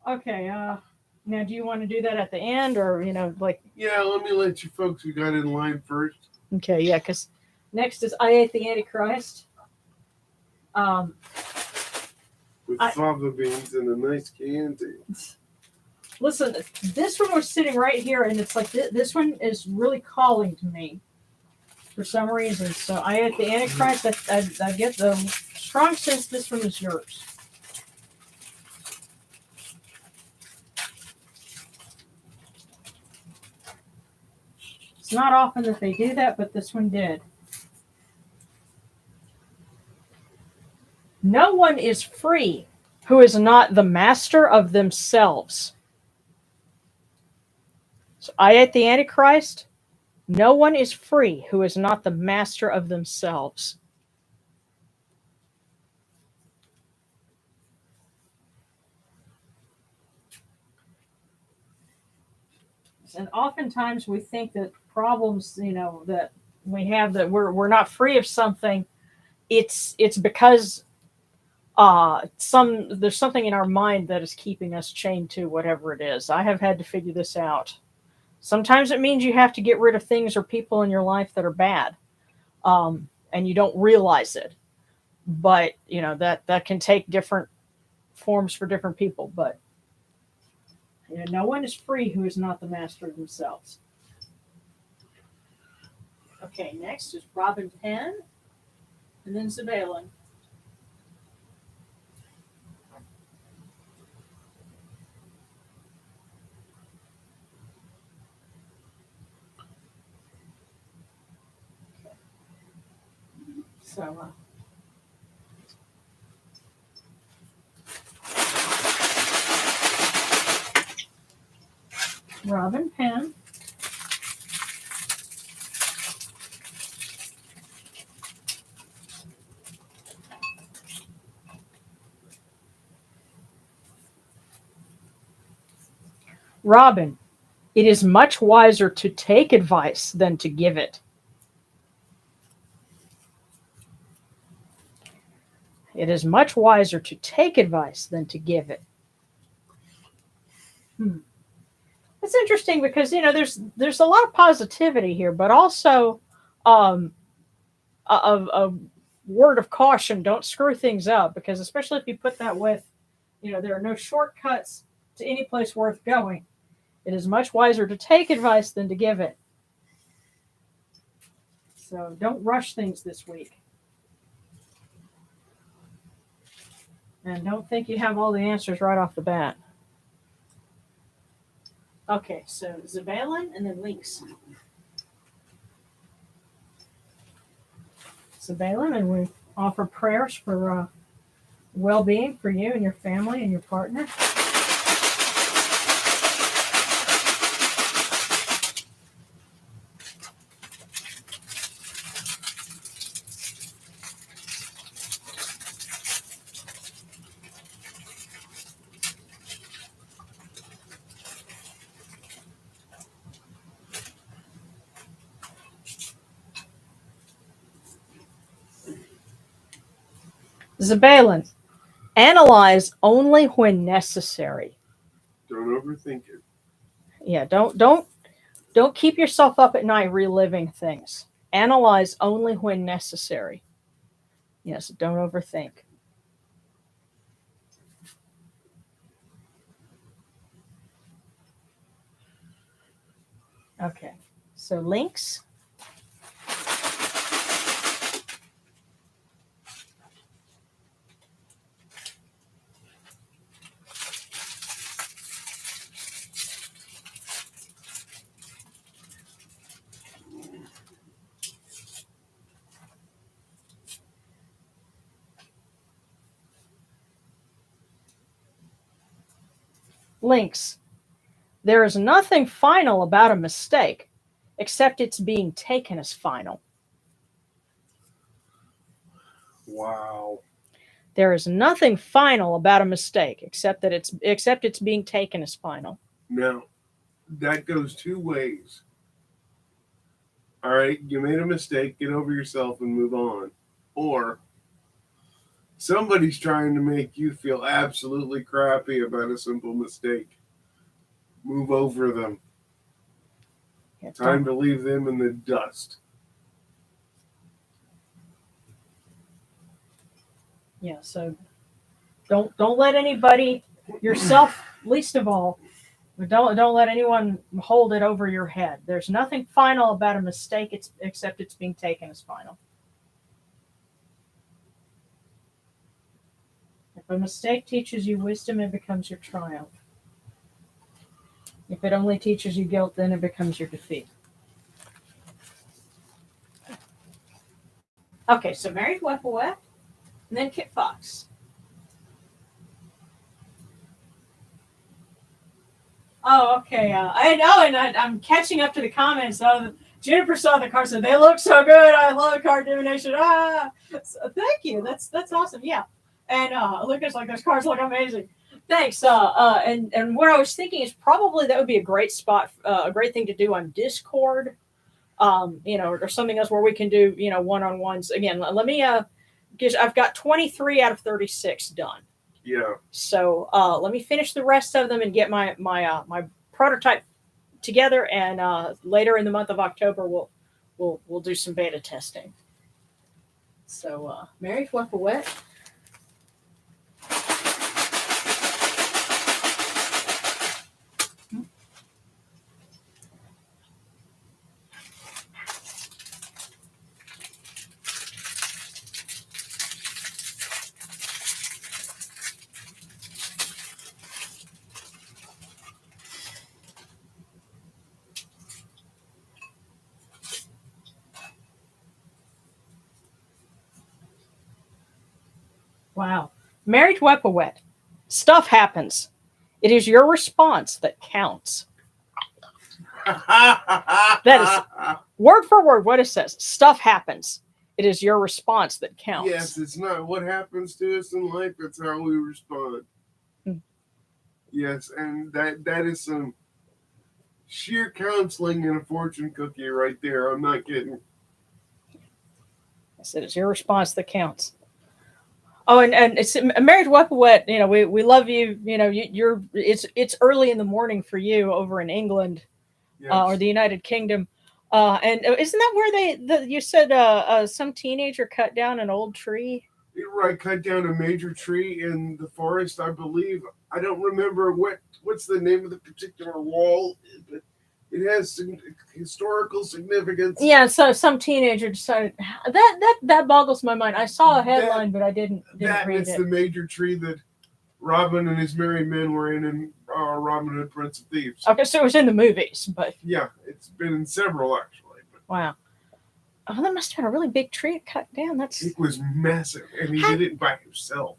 Okay. Now, do you want to do that at the end, or like? Yeah, let me let you folks who got in line first. Okay, yeah, because next is I Ate the Antichrist. With fava beans and a nice candy. Listen, this one was sitting right here, and it's like this one is really calling to me for some reason. So I Ate the Antichrist. I get the strong sense this one is yours. It's not often that they do that, but this one did. No one is free who is not the master of themselves. So I Ate the Antichrist. No one is free who is not the master of themselves. And oftentimes we think that problems, that we have, that we're not free of something. It's because there's something in our mind that is keeping us chained to whatever it is. I have had to figure this out. Sometimes it means you have to get rid of things or people in your life that are bad, and you don't realize it. But that can take different forms for different people. But no one is free who is not the master of themselves. Okay, next is Robin Penn, and then Zabalin. So, Robin Penn. Robin, it is much wiser to take advice than to give it. It is much wiser to take advice than to give it. It's interesting because there's a lot of positivity here, but also a word of caution: don't screw things up, because especially if you put that with, there are no shortcuts to any place worth going. It is much wiser to take advice than to give it. So don't rush things this week. And don't think you have all the answers right off the bat. Okay, so Zabalin and then Lynx. Zabalin, and we offer prayers for well-being for you and your family and your partner. Zabalin, analyze only when necessary. Don't overthink it. Yeah, don't keep yourself up at night reliving things. Analyze only when necessary. Yes, don't overthink. Okay, so Lynx. Lynx. There is nothing final about a mistake, except it's being taken as final. Wow. There is nothing final about a mistake, except it's being taken as final. Now, that goes two ways. All right, you made a mistake, get over yourself and move on. Or somebody's trying to make you feel absolutely crappy about a simple mistake. Move over them. Yeah, Time to leave them in the dust. Yeah, so don't let anybody, yourself least of all, don't let anyone hold it over your head. There's nothing final about a mistake except it's being taken as final. If a mistake teaches you wisdom, it becomes your triumph. If it only teaches you guilt, then it becomes your defeat. Okay, so Married Wepawet, and then Kit Fox. Oh, okay. I know, and I'm catching up to the comments. Juniper saw the cards, said they look so good. I love card divination. So, thank you. That's awesome. Yeah, and Lucas, like, those cards look amazing. Thanks. And what I was thinking is probably that would be a great spot, a great thing to do on Discord. Or something else where we can do, one-on-ones. Again, let me because I've got 23 out of 36 done. Yeah. So let me finish the rest of them and get my prototype together, and later in the month of October we'll do some beta testing. So Mary Wepawet. Wow. Married Wepawet. Stuff happens. It is your response that counts. That is word for word what it says. Stuff happens. It is your response that counts. Yes, it's not what happens to us in life, it's how we respond. Yes, and that is some sheer counseling in a fortune cookie right there. I'm not kidding. Yes, it is your response that counts. Oh, and it's Married Wepawet. We love you. It's early in the morning for you over in England, Yes. Or the United Kingdom. And isn't that where you said some teenager cut down an old tree? I cut down a major tree in the forest, I believe. I don't remember what's the name of the particular wall, but it has some historical significance. Yeah, so some teenager decided that boggles my mind. I saw a headline, but I didn't That read it's it. the major tree that Robin and his merry men were in Robin Hood, Prince of Thieves. Okay, so it was in the movies, but Yeah, it's been in several actually. But wow. Oh, that must have been a really big tree to cut down. That's it was massive, and he did it by himself.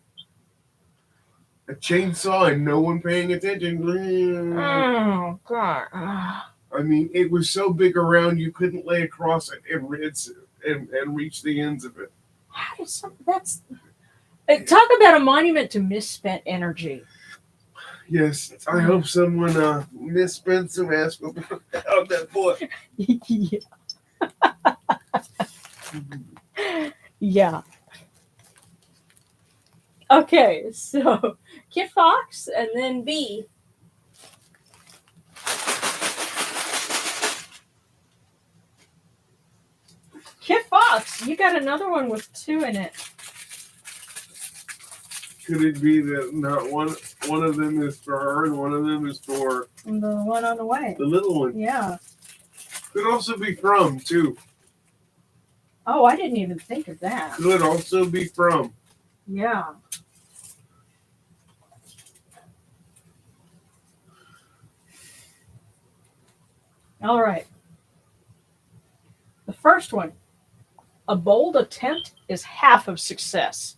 A chainsaw and no one paying attention. oh god. I mean, it was so big around you couldn't lay across it and reach the ends of it. How does that's talk about a monument to misspent energy. Yes, I hope someone misspent some asphalt on that boy. yeah. Yeah. Okay, so Kit Fox and then B. Kit Fox, you got another one with 2 in it. Could it be that not one of them is for her and one of them is for And the one on the way. the little one? Yeah. Could also be from too. Oh, I didn't even think of that. Could also be from. Yeah. All right. The first one. A bold attempt is half of success.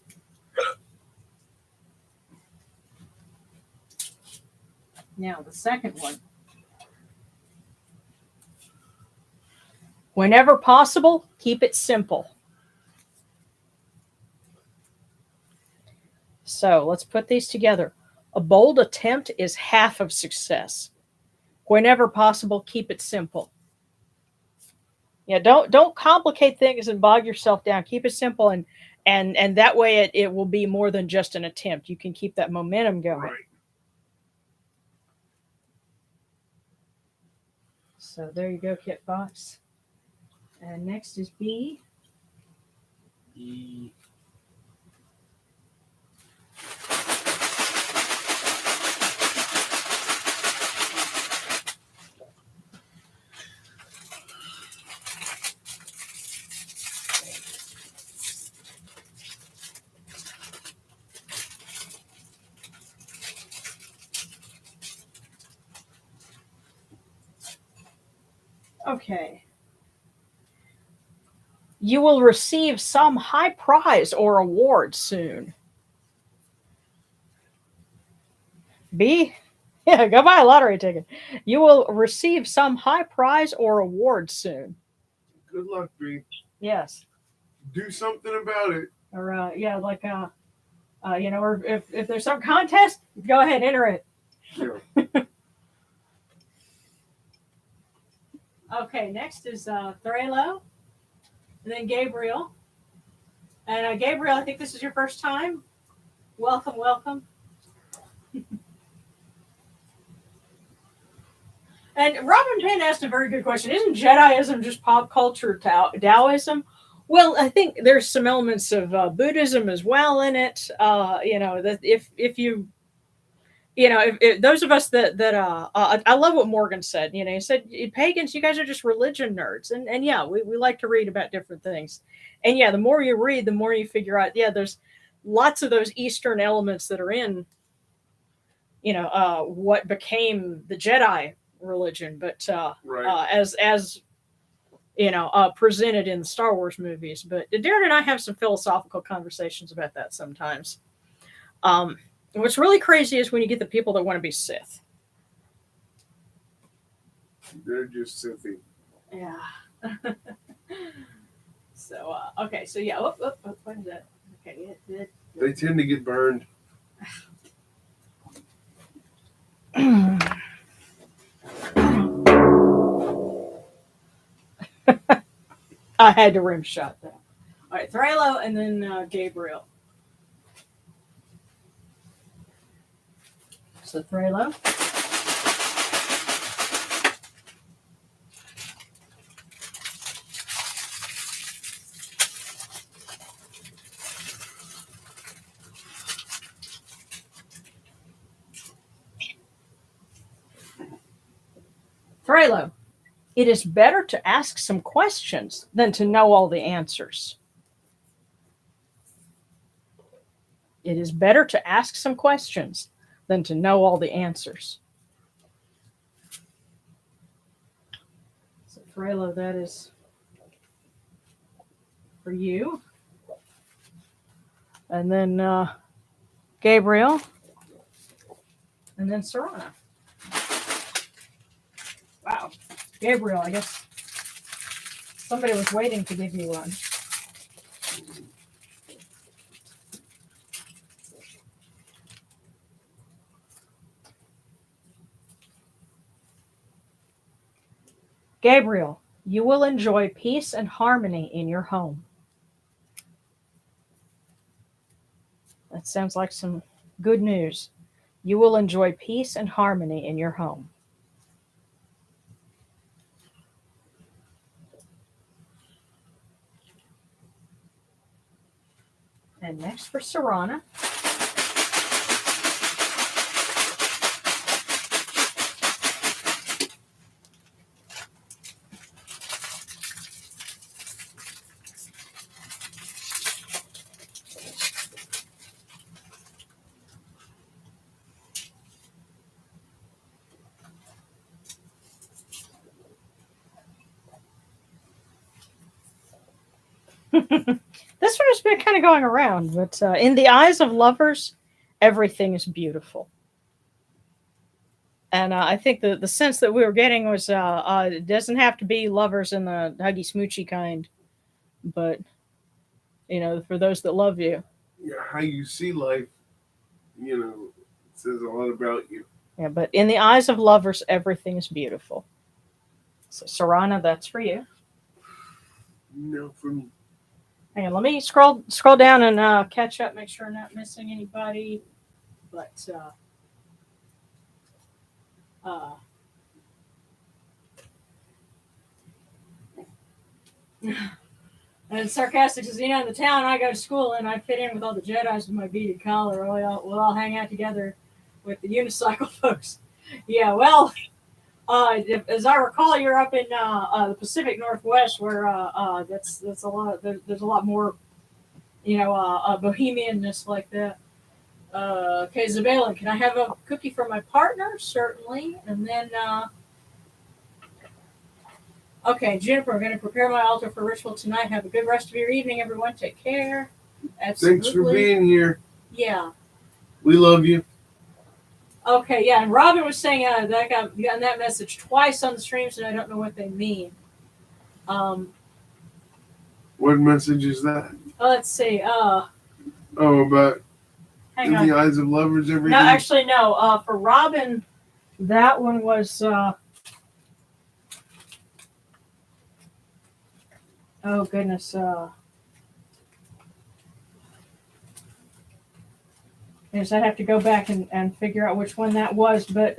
Now, the second one. Whenever possible, keep it simple. So let's put these together. A bold attempt is half of success. Whenever possible, keep it simple. Yeah, don't complicate things and bog yourself down. Keep it simple, and that way it will be more than just an attempt. You can keep that momentum going. Right. So there you go, Kit Fox. And next is B. E. Okay. You will receive some high prize or award soon. B. Yeah, go buy a lottery ticket. You will receive some high prize or award soon. Good luck, B. Yes. Do something about it. Or yeah, like or if there's some contest, go ahead, enter it. Sure. Okay, next is Threlo, and then Gabriel. And Gabriel, I think this is your first time. Welcome, welcome. And Robin Penn asked a very good question. Isn't Jediism just pop culture Taoism? Well, I think there's some elements of Buddhism as well in it. That if you if those of us that I love what Morgan said. He said, pagans, you guys are just religion nerds, and yeah, we like to read about different things, and yeah, the more you read, the more you figure out. Yeah, there's lots of those Eastern elements that are in, what became the Jedi religion, but Right. as presented in the Star Wars movies. But Darren and I have some philosophical conversations about that sometimes. What's really crazy is when you get the people that want to be Sith. They're just Sithy. Yeah. So okay, so yeah. What is that? Okay. They tend to get burned. I had to rim shot that. All right, Thralo and then Gabriel. So Thralo. Frelo, it is better to ask some questions than to know all the answers. It is better to ask some questions than to know all the answers. So, Frelo, that is for you. And then Gabriel. And then Serana. Wow. Gabriel, I guess somebody was waiting to give you one. Gabriel, you will enjoy peace and harmony in your home. That sounds like some good news. You will enjoy peace and harmony in your home. And next for Serana. This one has been kind of going around, but in the eyes of lovers, everything is beautiful. And I think the sense that we were getting was it doesn't have to be lovers in the huggy smoochy kind, but for those that love you. Yeah, how you see life, it says a lot about you. Yeah, but in the eyes of lovers, everything is beautiful. So, Serana, that's for you. No, for me. Hang on, let me scroll down and catch up, make sure I'm not missing anybody. But and sarcastic says, in the town I go to school in, I fit in with all the Jedis with my beaded collar. We'll all hang out together with the unicycle folks. Yeah, well, as I recall, you're up in the Pacific Northwest, where that's a lot. There's a lot more, bohemianness like that. Okay, Zabela, can I have a cookie for my partner? Certainly. And then, okay, Juniper, I'm going to prepare my altar for ritual tonight. Have a good rest of your evening, everyone. Take care. Absolutely. Thanks for being here. Yeah. We love you. Okay, yeah, and Robin was saying that I got that message twice on the streams, and I don't know what they mean. What message is that? Let's see. About Hang in on. the eyes of lovers every No, day? actually, no. For Robin, that one was. Oh goodness. Yes, I'd have to go back and figure out which one that was, but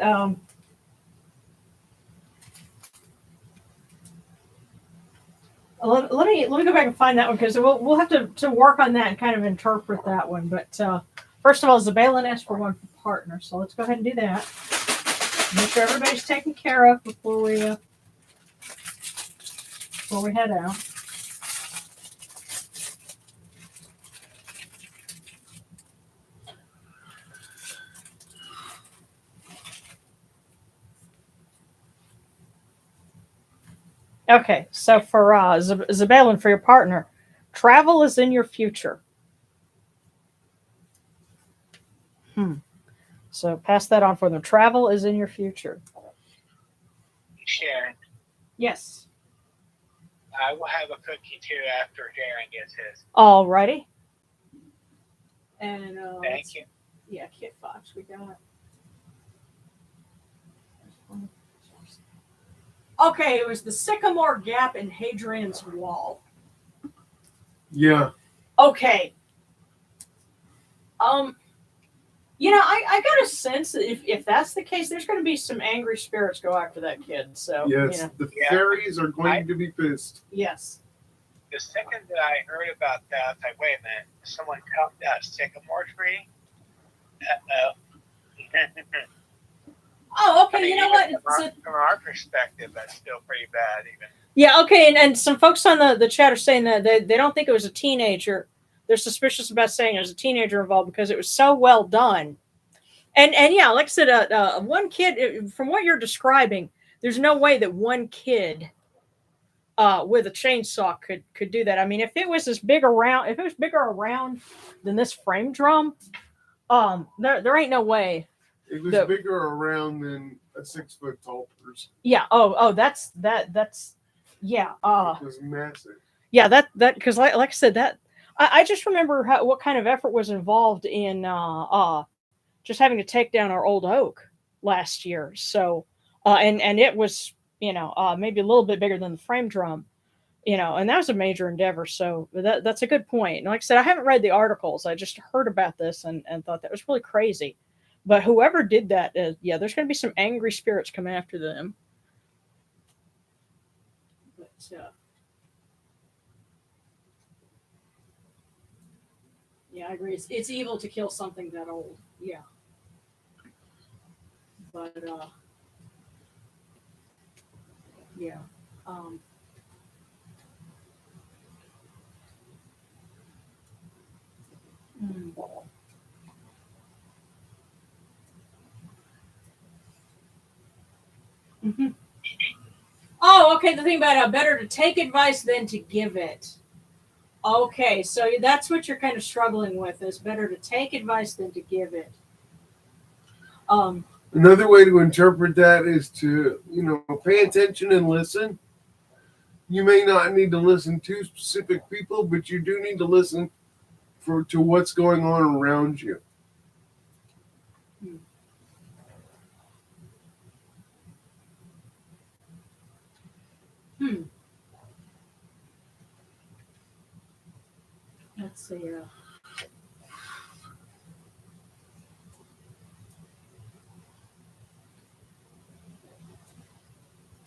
let me go back and find that one, because we'll have to work on that and kind of interpret that one. But first of all, Zabela asked for one for partner, so let's go ahead and do that. Make sure everybody's taken care of before we head out. Okay, so for Zabelin, for your partner, travel is in your future. So pass that on for them. Travel is in your future. Sharon, Yes. I will have a cookie too after Sharon gets his. Alrighty. And Thank you. Yeah, Kit Fox, we got. Okay, it was the Sycamore Gap in Hadrian's Wall. Yeah. Okay. I got a sense that if that's the case, there's going to be some angry spirits go after that kid. So Yes, the fairies are going to be pissed. Yes. The second that I heard about that, I was like, wait a minute, someone cut that sycamore tree? Uh-oh. Oh, okay. I mean, You know even what? from our perspective, that's still pretty bad. Even Yeah, okay, and some folks on the chat are saying that they don't think it was a teenager. They're suspicious about saying there's a teenager involved because it was so well done. And yeah, like I said, one kid, from what you're describing, there's no way that one kid with a chainsaw could do that. I mean, if it was if it was bigger around than this frame drum, there ain't no way. It was bigger around than a 6 foot tall person. Yeah. That's yeah. It was massive. Yeah, that because like I said, that I just remember what kind of effort was involved in just having to take down our old oak last year. So and it was maybe a little bit bigger than the frame drum, and that was a major endeavor. So that's a good point. And like I said, I haven't read the articles. I just heard about this and thought that was really crazy. But whoever did that, yeah, there's going to be some angry spirits coming after them. But, yeah, I agree. It's evil to kill something that old. Yeah. But yeah. Um, mm. hmm Oh, okay. The thing about how better to take advice than to give it. Okay, so that's what you're kind of struggling with. Is better to take advice than to give it. Um, Another way to interpret that is to, pay attention and listen. You may not need to listen to specific people, but you do need to listen to what's going on around you. hmm. Let's see.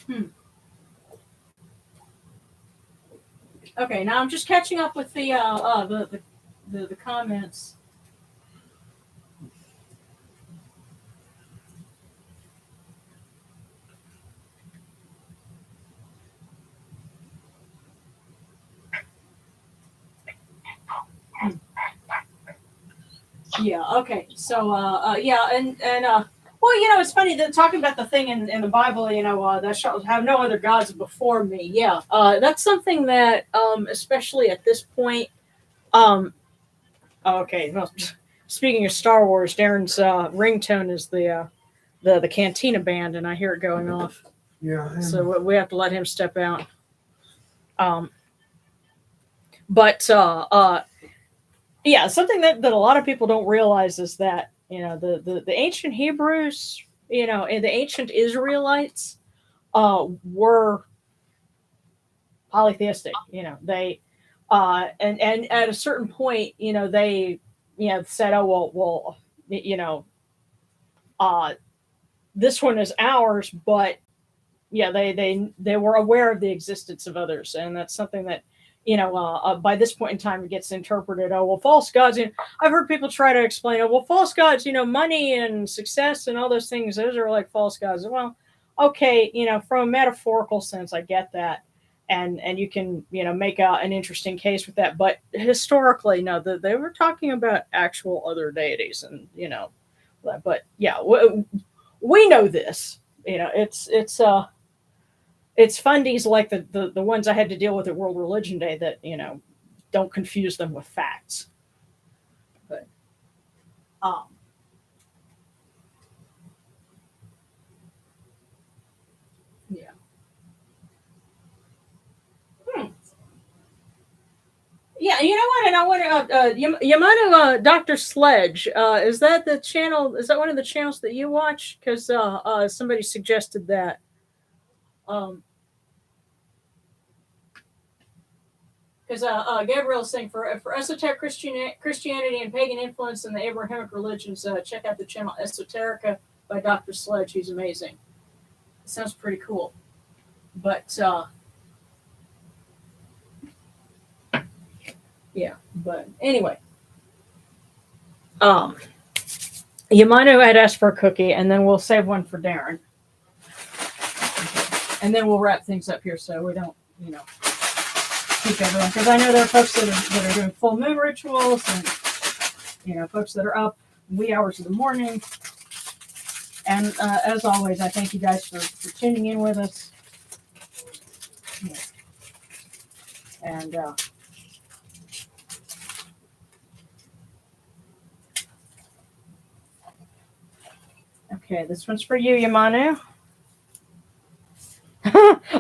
Hmm. Okay, now I'm just catching up with the comments. Yeah. Okay. So, yeah, and well, it's funny that talking about the thing in the Bible, that shall have no other gods before me. Yeah. That's something that, especially at this point, okay. Well, speaking of Star Wars, Darren's ringtone is the Cantina band, and I hear it going off. Yeah. So we have to let him step out. But yeah, something that a lot of people don't realize is that the ancient Hebrews, and the ancient Israelites, were polytheistic. They and at a certain point, they said, oh well, uh, this one is ours, but yeah, they were aware of the existence of others, and that's something that by this point in time it gets interpreted. Oh well, false gods. I've heard people try to explain. Oh well, false gods. Money and success and all those things. Those are like false gods. Well, okay, from a metaphorical sense, I get that, and you can make an interesting case with that. But historically, no, they were talking about actual other deities, and but yeah, we know this. It's fundies like the ones I had to deal with at World Religion Day that don't confuse them with facts. But um, yeah. Hmm. Yeah, you know what? And I want to Yamato Dr. Sledge. Is that the channel? Is that one of the channels that you watch? Because somebody suggested that. Um, Because Gabriel's saying for esoteric Christianity and pagan influence in the Abrahamic religions, check out the channel Esoterica by Dr. Sledge. He's amazing. It sounds pretty cool. But yeah. But anyway, Yamano had asked for a cookie, and then we'll save one for Darren. And then we'll wrap things up here so we don't, keep everyone. Because I know there are folks that are doing full moon rituals and, folks that are up wee hours of the morning. And as always, I thank you guys for tuning in with us. And okay, this one's for you, Yamanu.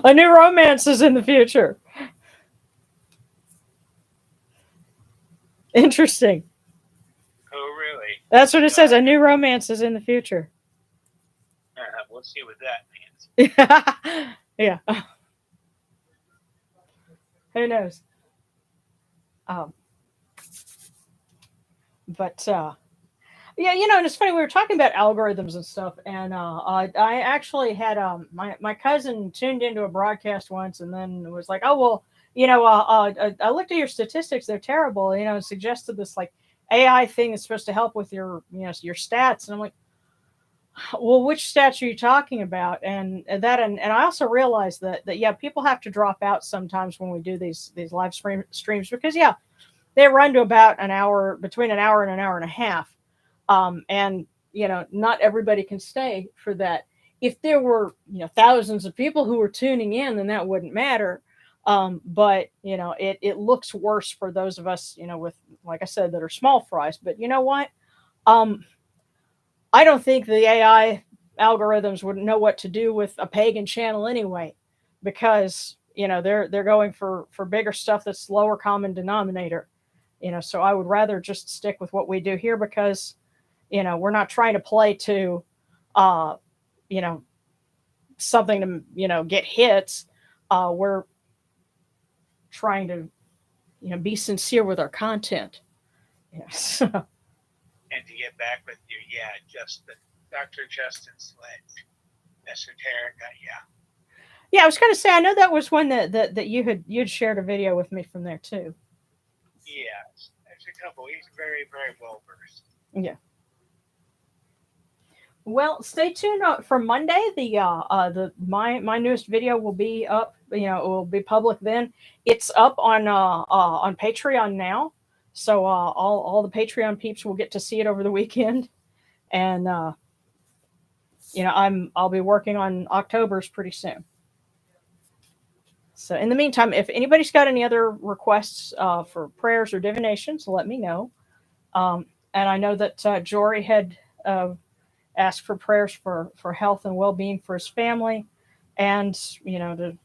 A new romance is in the future. Interesting. Oh, really? That's what it says. A new romance is in the future. We'll see what that means. Yeah. Who knows? But yeah, and it's funny, we were talking about algorithms and stuff, and I actually had my cousin tuned into a broadcast once, and then was like, oh well, I looked at your statistics; they're terrible. It suggested this like AI thing that's supposed to help with your your stats, and I'm like, well, which stats are you talking about? And I also realized that yeah, people have to drop out sometimes when we do these live streams because yeah, they run to about an hour, between an hour and an hour and a half. And not everybody can stay for that. If there were thousands of people who were tuning in, then that wouldn't matter. But it looks worse for those of us with, like I said, that are small fries. But you know what? I don't think the AI algorithms would know what to do with a pagan channel anyway, because they're going for bigger stuff that's lower common denominator. So I would rather just stick with what we do here because we're not trying to play to something to get hits. We're trying to be sincere with our content. Yes. And to get back with you, Dr. Justin Sledge, Esoterica, Yeah, I was going to say, I know that was one that you'd shared a video with me from there too. Yeah, there's a couple. He's very, very well versed. Yeah. Well, stay tuned for Monday. My newest video will be up. It will be public then. It's up on Patreon now, so all the Patreon peeps will get to see it over the weekend, and I'll be working on October's pretty soon. So in the meantime, if anybody's got any other requests for prayers or divinations, let me know. And I know that Jory had asked for prayers for health and well-being for his family, and to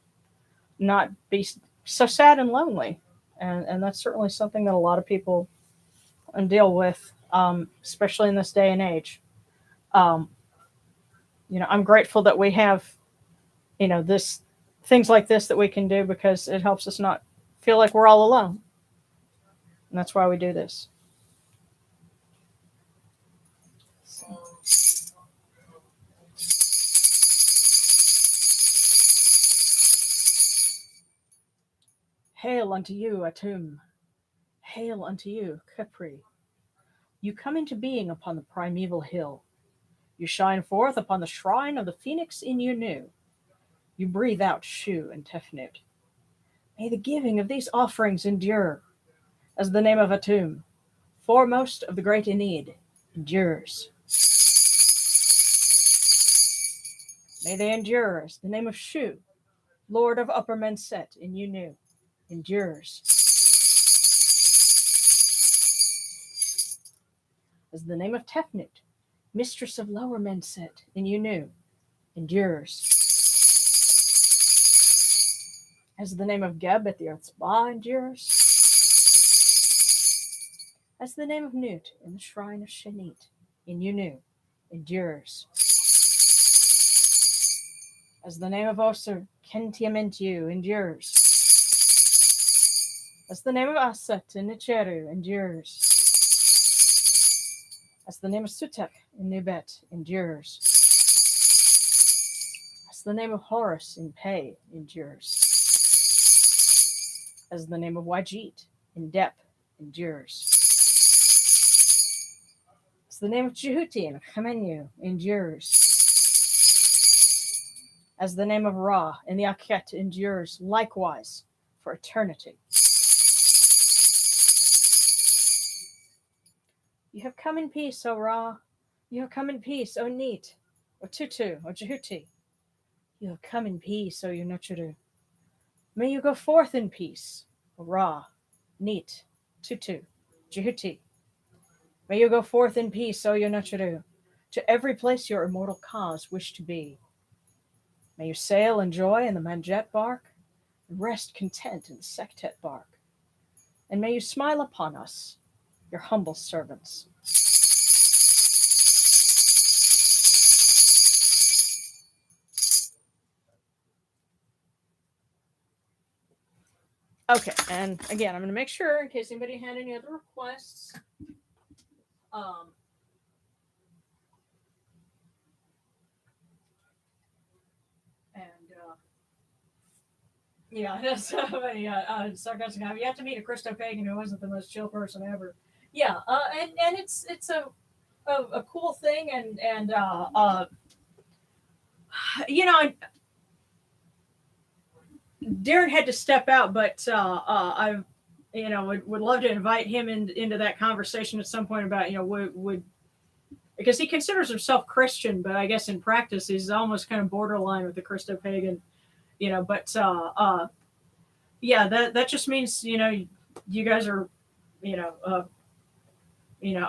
not be so sad and lonely. And that's certainly something that a lot of people deal with, especially in this day and age. I'm grateful that we have this things like this that we can do because it helps us not feel like we're all alone. And that's why we do this. Hail unto you, Atum. Hail unto you, Capri. You come into being upon the primeval hill. You shine forth upon the shrine of the phoenix in Unu. You breathe out Shu and Tefnut. May the giving of these offerings endure, as the name of Atum, foremost of the great Enid, endures. May they endure as the name of Shu, Lord of Upper Menset in Unu, endures. As the name of Tefnut, Mistress of Lower Menset in Unu, endures. As the name of Geb at the Earth's Ba endures. As the name of Nut in the shrine of Shanit in Unu endures. As the name of Osir Kentiamentu endures. As the name of Aset in Nicheru endures. As the name of Sutek in Nubet endures. As the name of Horus in Pei endures. As the name of Wajit in Dep endures. As As the name of Jehuti and Chemenu endures, as the name of Ra and the Akhet endures likewise for eternity. You have come in peace, O Ra. You have come in peace, O Neat, O Tutu, O Jehuti. You have come in peace, O Yunochuru. May you go forth in peace, O Ra, Neat, Tutu, Jehuti. May you go forth in peace, O Yunochuru, to every place your immortal cause wish to be. May you sail in joy in the Manjet bark, and rest content in the Sektet bark. And may you smile upon us, your humble servants. Okay, and again, I'm going to make sure in case anybody had any other requests. Yeah, that's somebody sarcastic. You have to meet a Christo pagan who wasn't the most chill person ever. Yeah, and it's a cool thing, and you know, Darren had to step out, but I, would love to invite him into that conversation at some point about would because he considers himself Christian, but I guess in practice he's almost kind of borderline with the Christo pagan, But yeah, that just means you guys are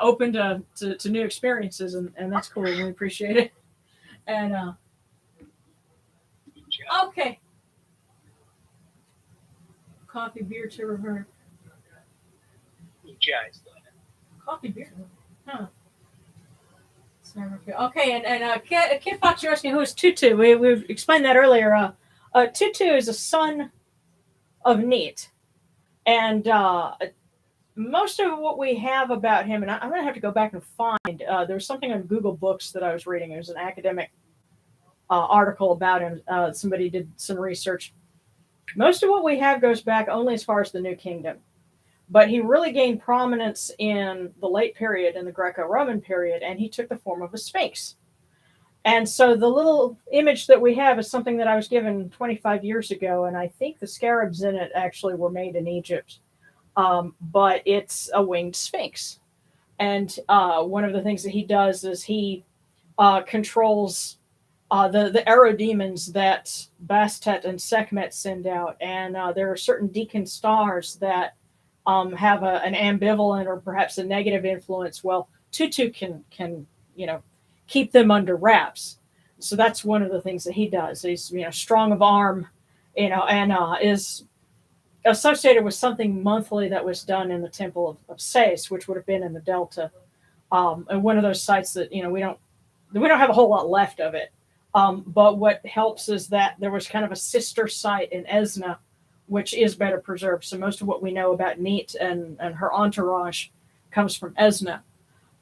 open to new experiences, and that's cool. We appreciate it. And okay, coffee, beer to revert. Coffee, beer, huh? Okay, and Kid Fox, you're asking who is Tutu. We explained that earlier. Tutu is a son of Neat, and most of what we have about him, and I'm going to have to go back and find. There's something on Google Books that I was reading. It was an academic article about him. Somebody did some research. Most of what we have goes back only as far as the New Kingdom, but he really gained prominence in the late period, in the Greco-Roman period, and he took the form of a sphinx. And so the little image that we have is something that I was given 25 years ago, and I think the scarabs in it actually were made in Egypt. But it's a winged sphinx. And one of the things that he does is he controls the aerodemons that Bastet and Sekhmet send out. And there are certain deacon stars that have an ambivalent or perhaps a negative influence. Well, Tutu can keep them under wraps. So that's one of the things that he does. He's strong of arm, and is associated with something monthly that was done in the temple of Sais, which would have been in the Delta, and one of those sites that we don't have a whole lot left of it. But what helps is that there was kind of a sister site in Esna, which is better preserved. So most of what we know about Neat and her entourage comes from Esna.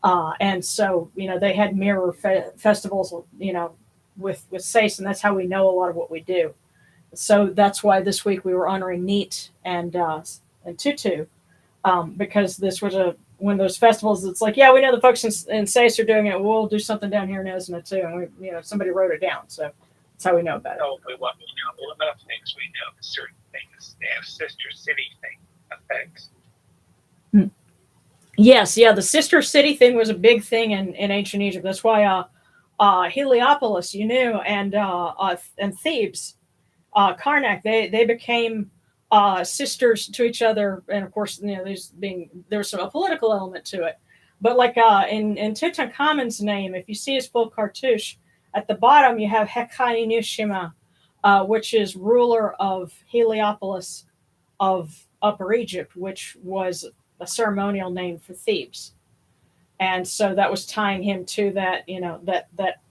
And so, they had mirror festivals, with Sais, and that's how we know a lot of what we do. So that's why this week we were honoring Neat and Tutu, because this was one of those festivals that's like, yeah, we know the folks in Sais are doing it. We'll do something down here in Esna too. And somebody wrote it down. So that's how we know about it. But what enough things we know, certain things, they have sister city thing effects. Yes, yeah, the sister city thing was a big thing in ancient Egypt. That's why Heliopolis, and Thebes, Karnak, they became sisters to each other, and of course, there was a political element to it. But like in Tutankhamun's name, if you see his full cartouche, at the bottom you have Hekhanushima, which is ruler of Heliopolis of Upper Egypt, which was a ceremonial name for Thebes. And so that was tying him to that, that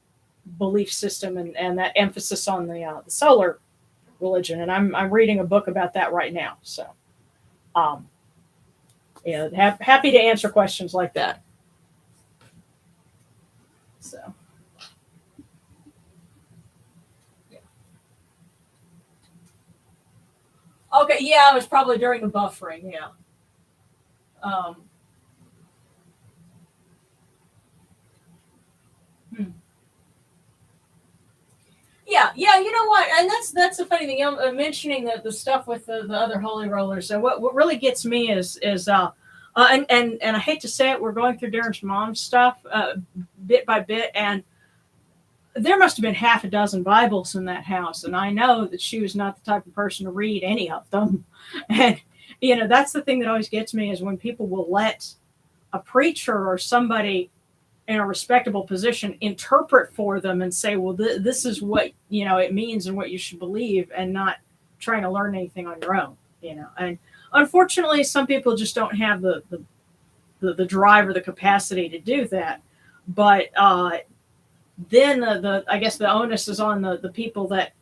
belief system and that emphasis on the solar religion. And I'm reading a book about that right now. So, happy to answer questions like that. So, yeah. Okay, yeah, it was probably during the buffering, yeah. Yeah, you know what, and that's the funny thing. I'm mentioning the stuff with the other holy rollers, and what really gets me is and I hate to say it, we're going through Darren's mom's stuff bit by bit, and there must have been half a dozen Bibles in that house, and I know that she was not the type of person to read any of them, and that's the thing that always gets me is when people will let a preacher or somebody in a respectable position interpret for them and say, well, this is what it means and what you should believe, and not trying to learn anything on your own. And unfortunately some people just don't have the drive or the capacity to do that. But then I guess the onus is on the people that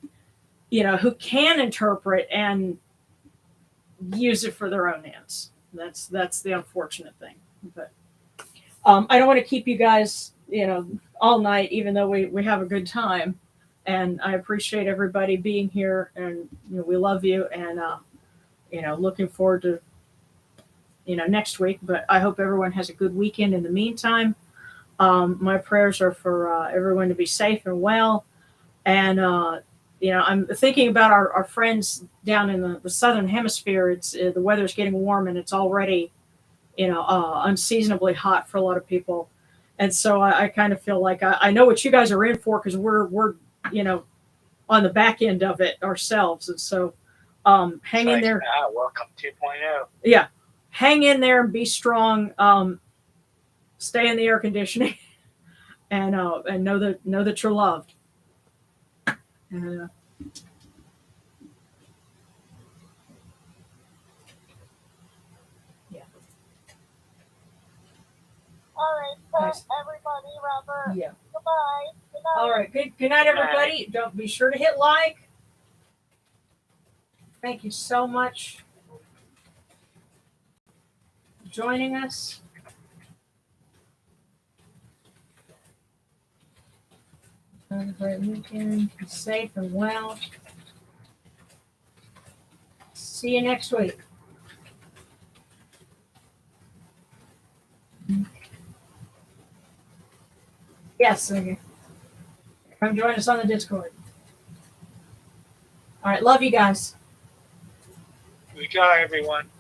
who can interpret and use it for their own ends. That's the unfortunate thing. But I don't want to keep you guys, all night, even though we have a good time. And I appreciate everybody being here, and we love you, and looking forward to next week. But I hope everyone has a good weekend in the meantime. My prayers are for everyone to be safe and well. And I'm thinking about our friends down in the southern hemisphere. It's the weather's getting warm, and it's already unseasonably hot for a lot of people. And so I kind of feel like I know what you guys are in for, because we're on the back end of it ourselves. And so hang in there. Welcome 2.0. Yeah, hang in there and be strong. Stay in the air conditioning, and know that you're loved. All right, so Nice. everybody, Robert. Yeah. Goodbye. Good night. All right. Good night, everybody. Don't be sure to hit like. Thank you so much for joining us. Have a great weekend. Be safe and well. See you next week. Yes, okay. Come join us on the Discord. All right, love you guys. We got everyone.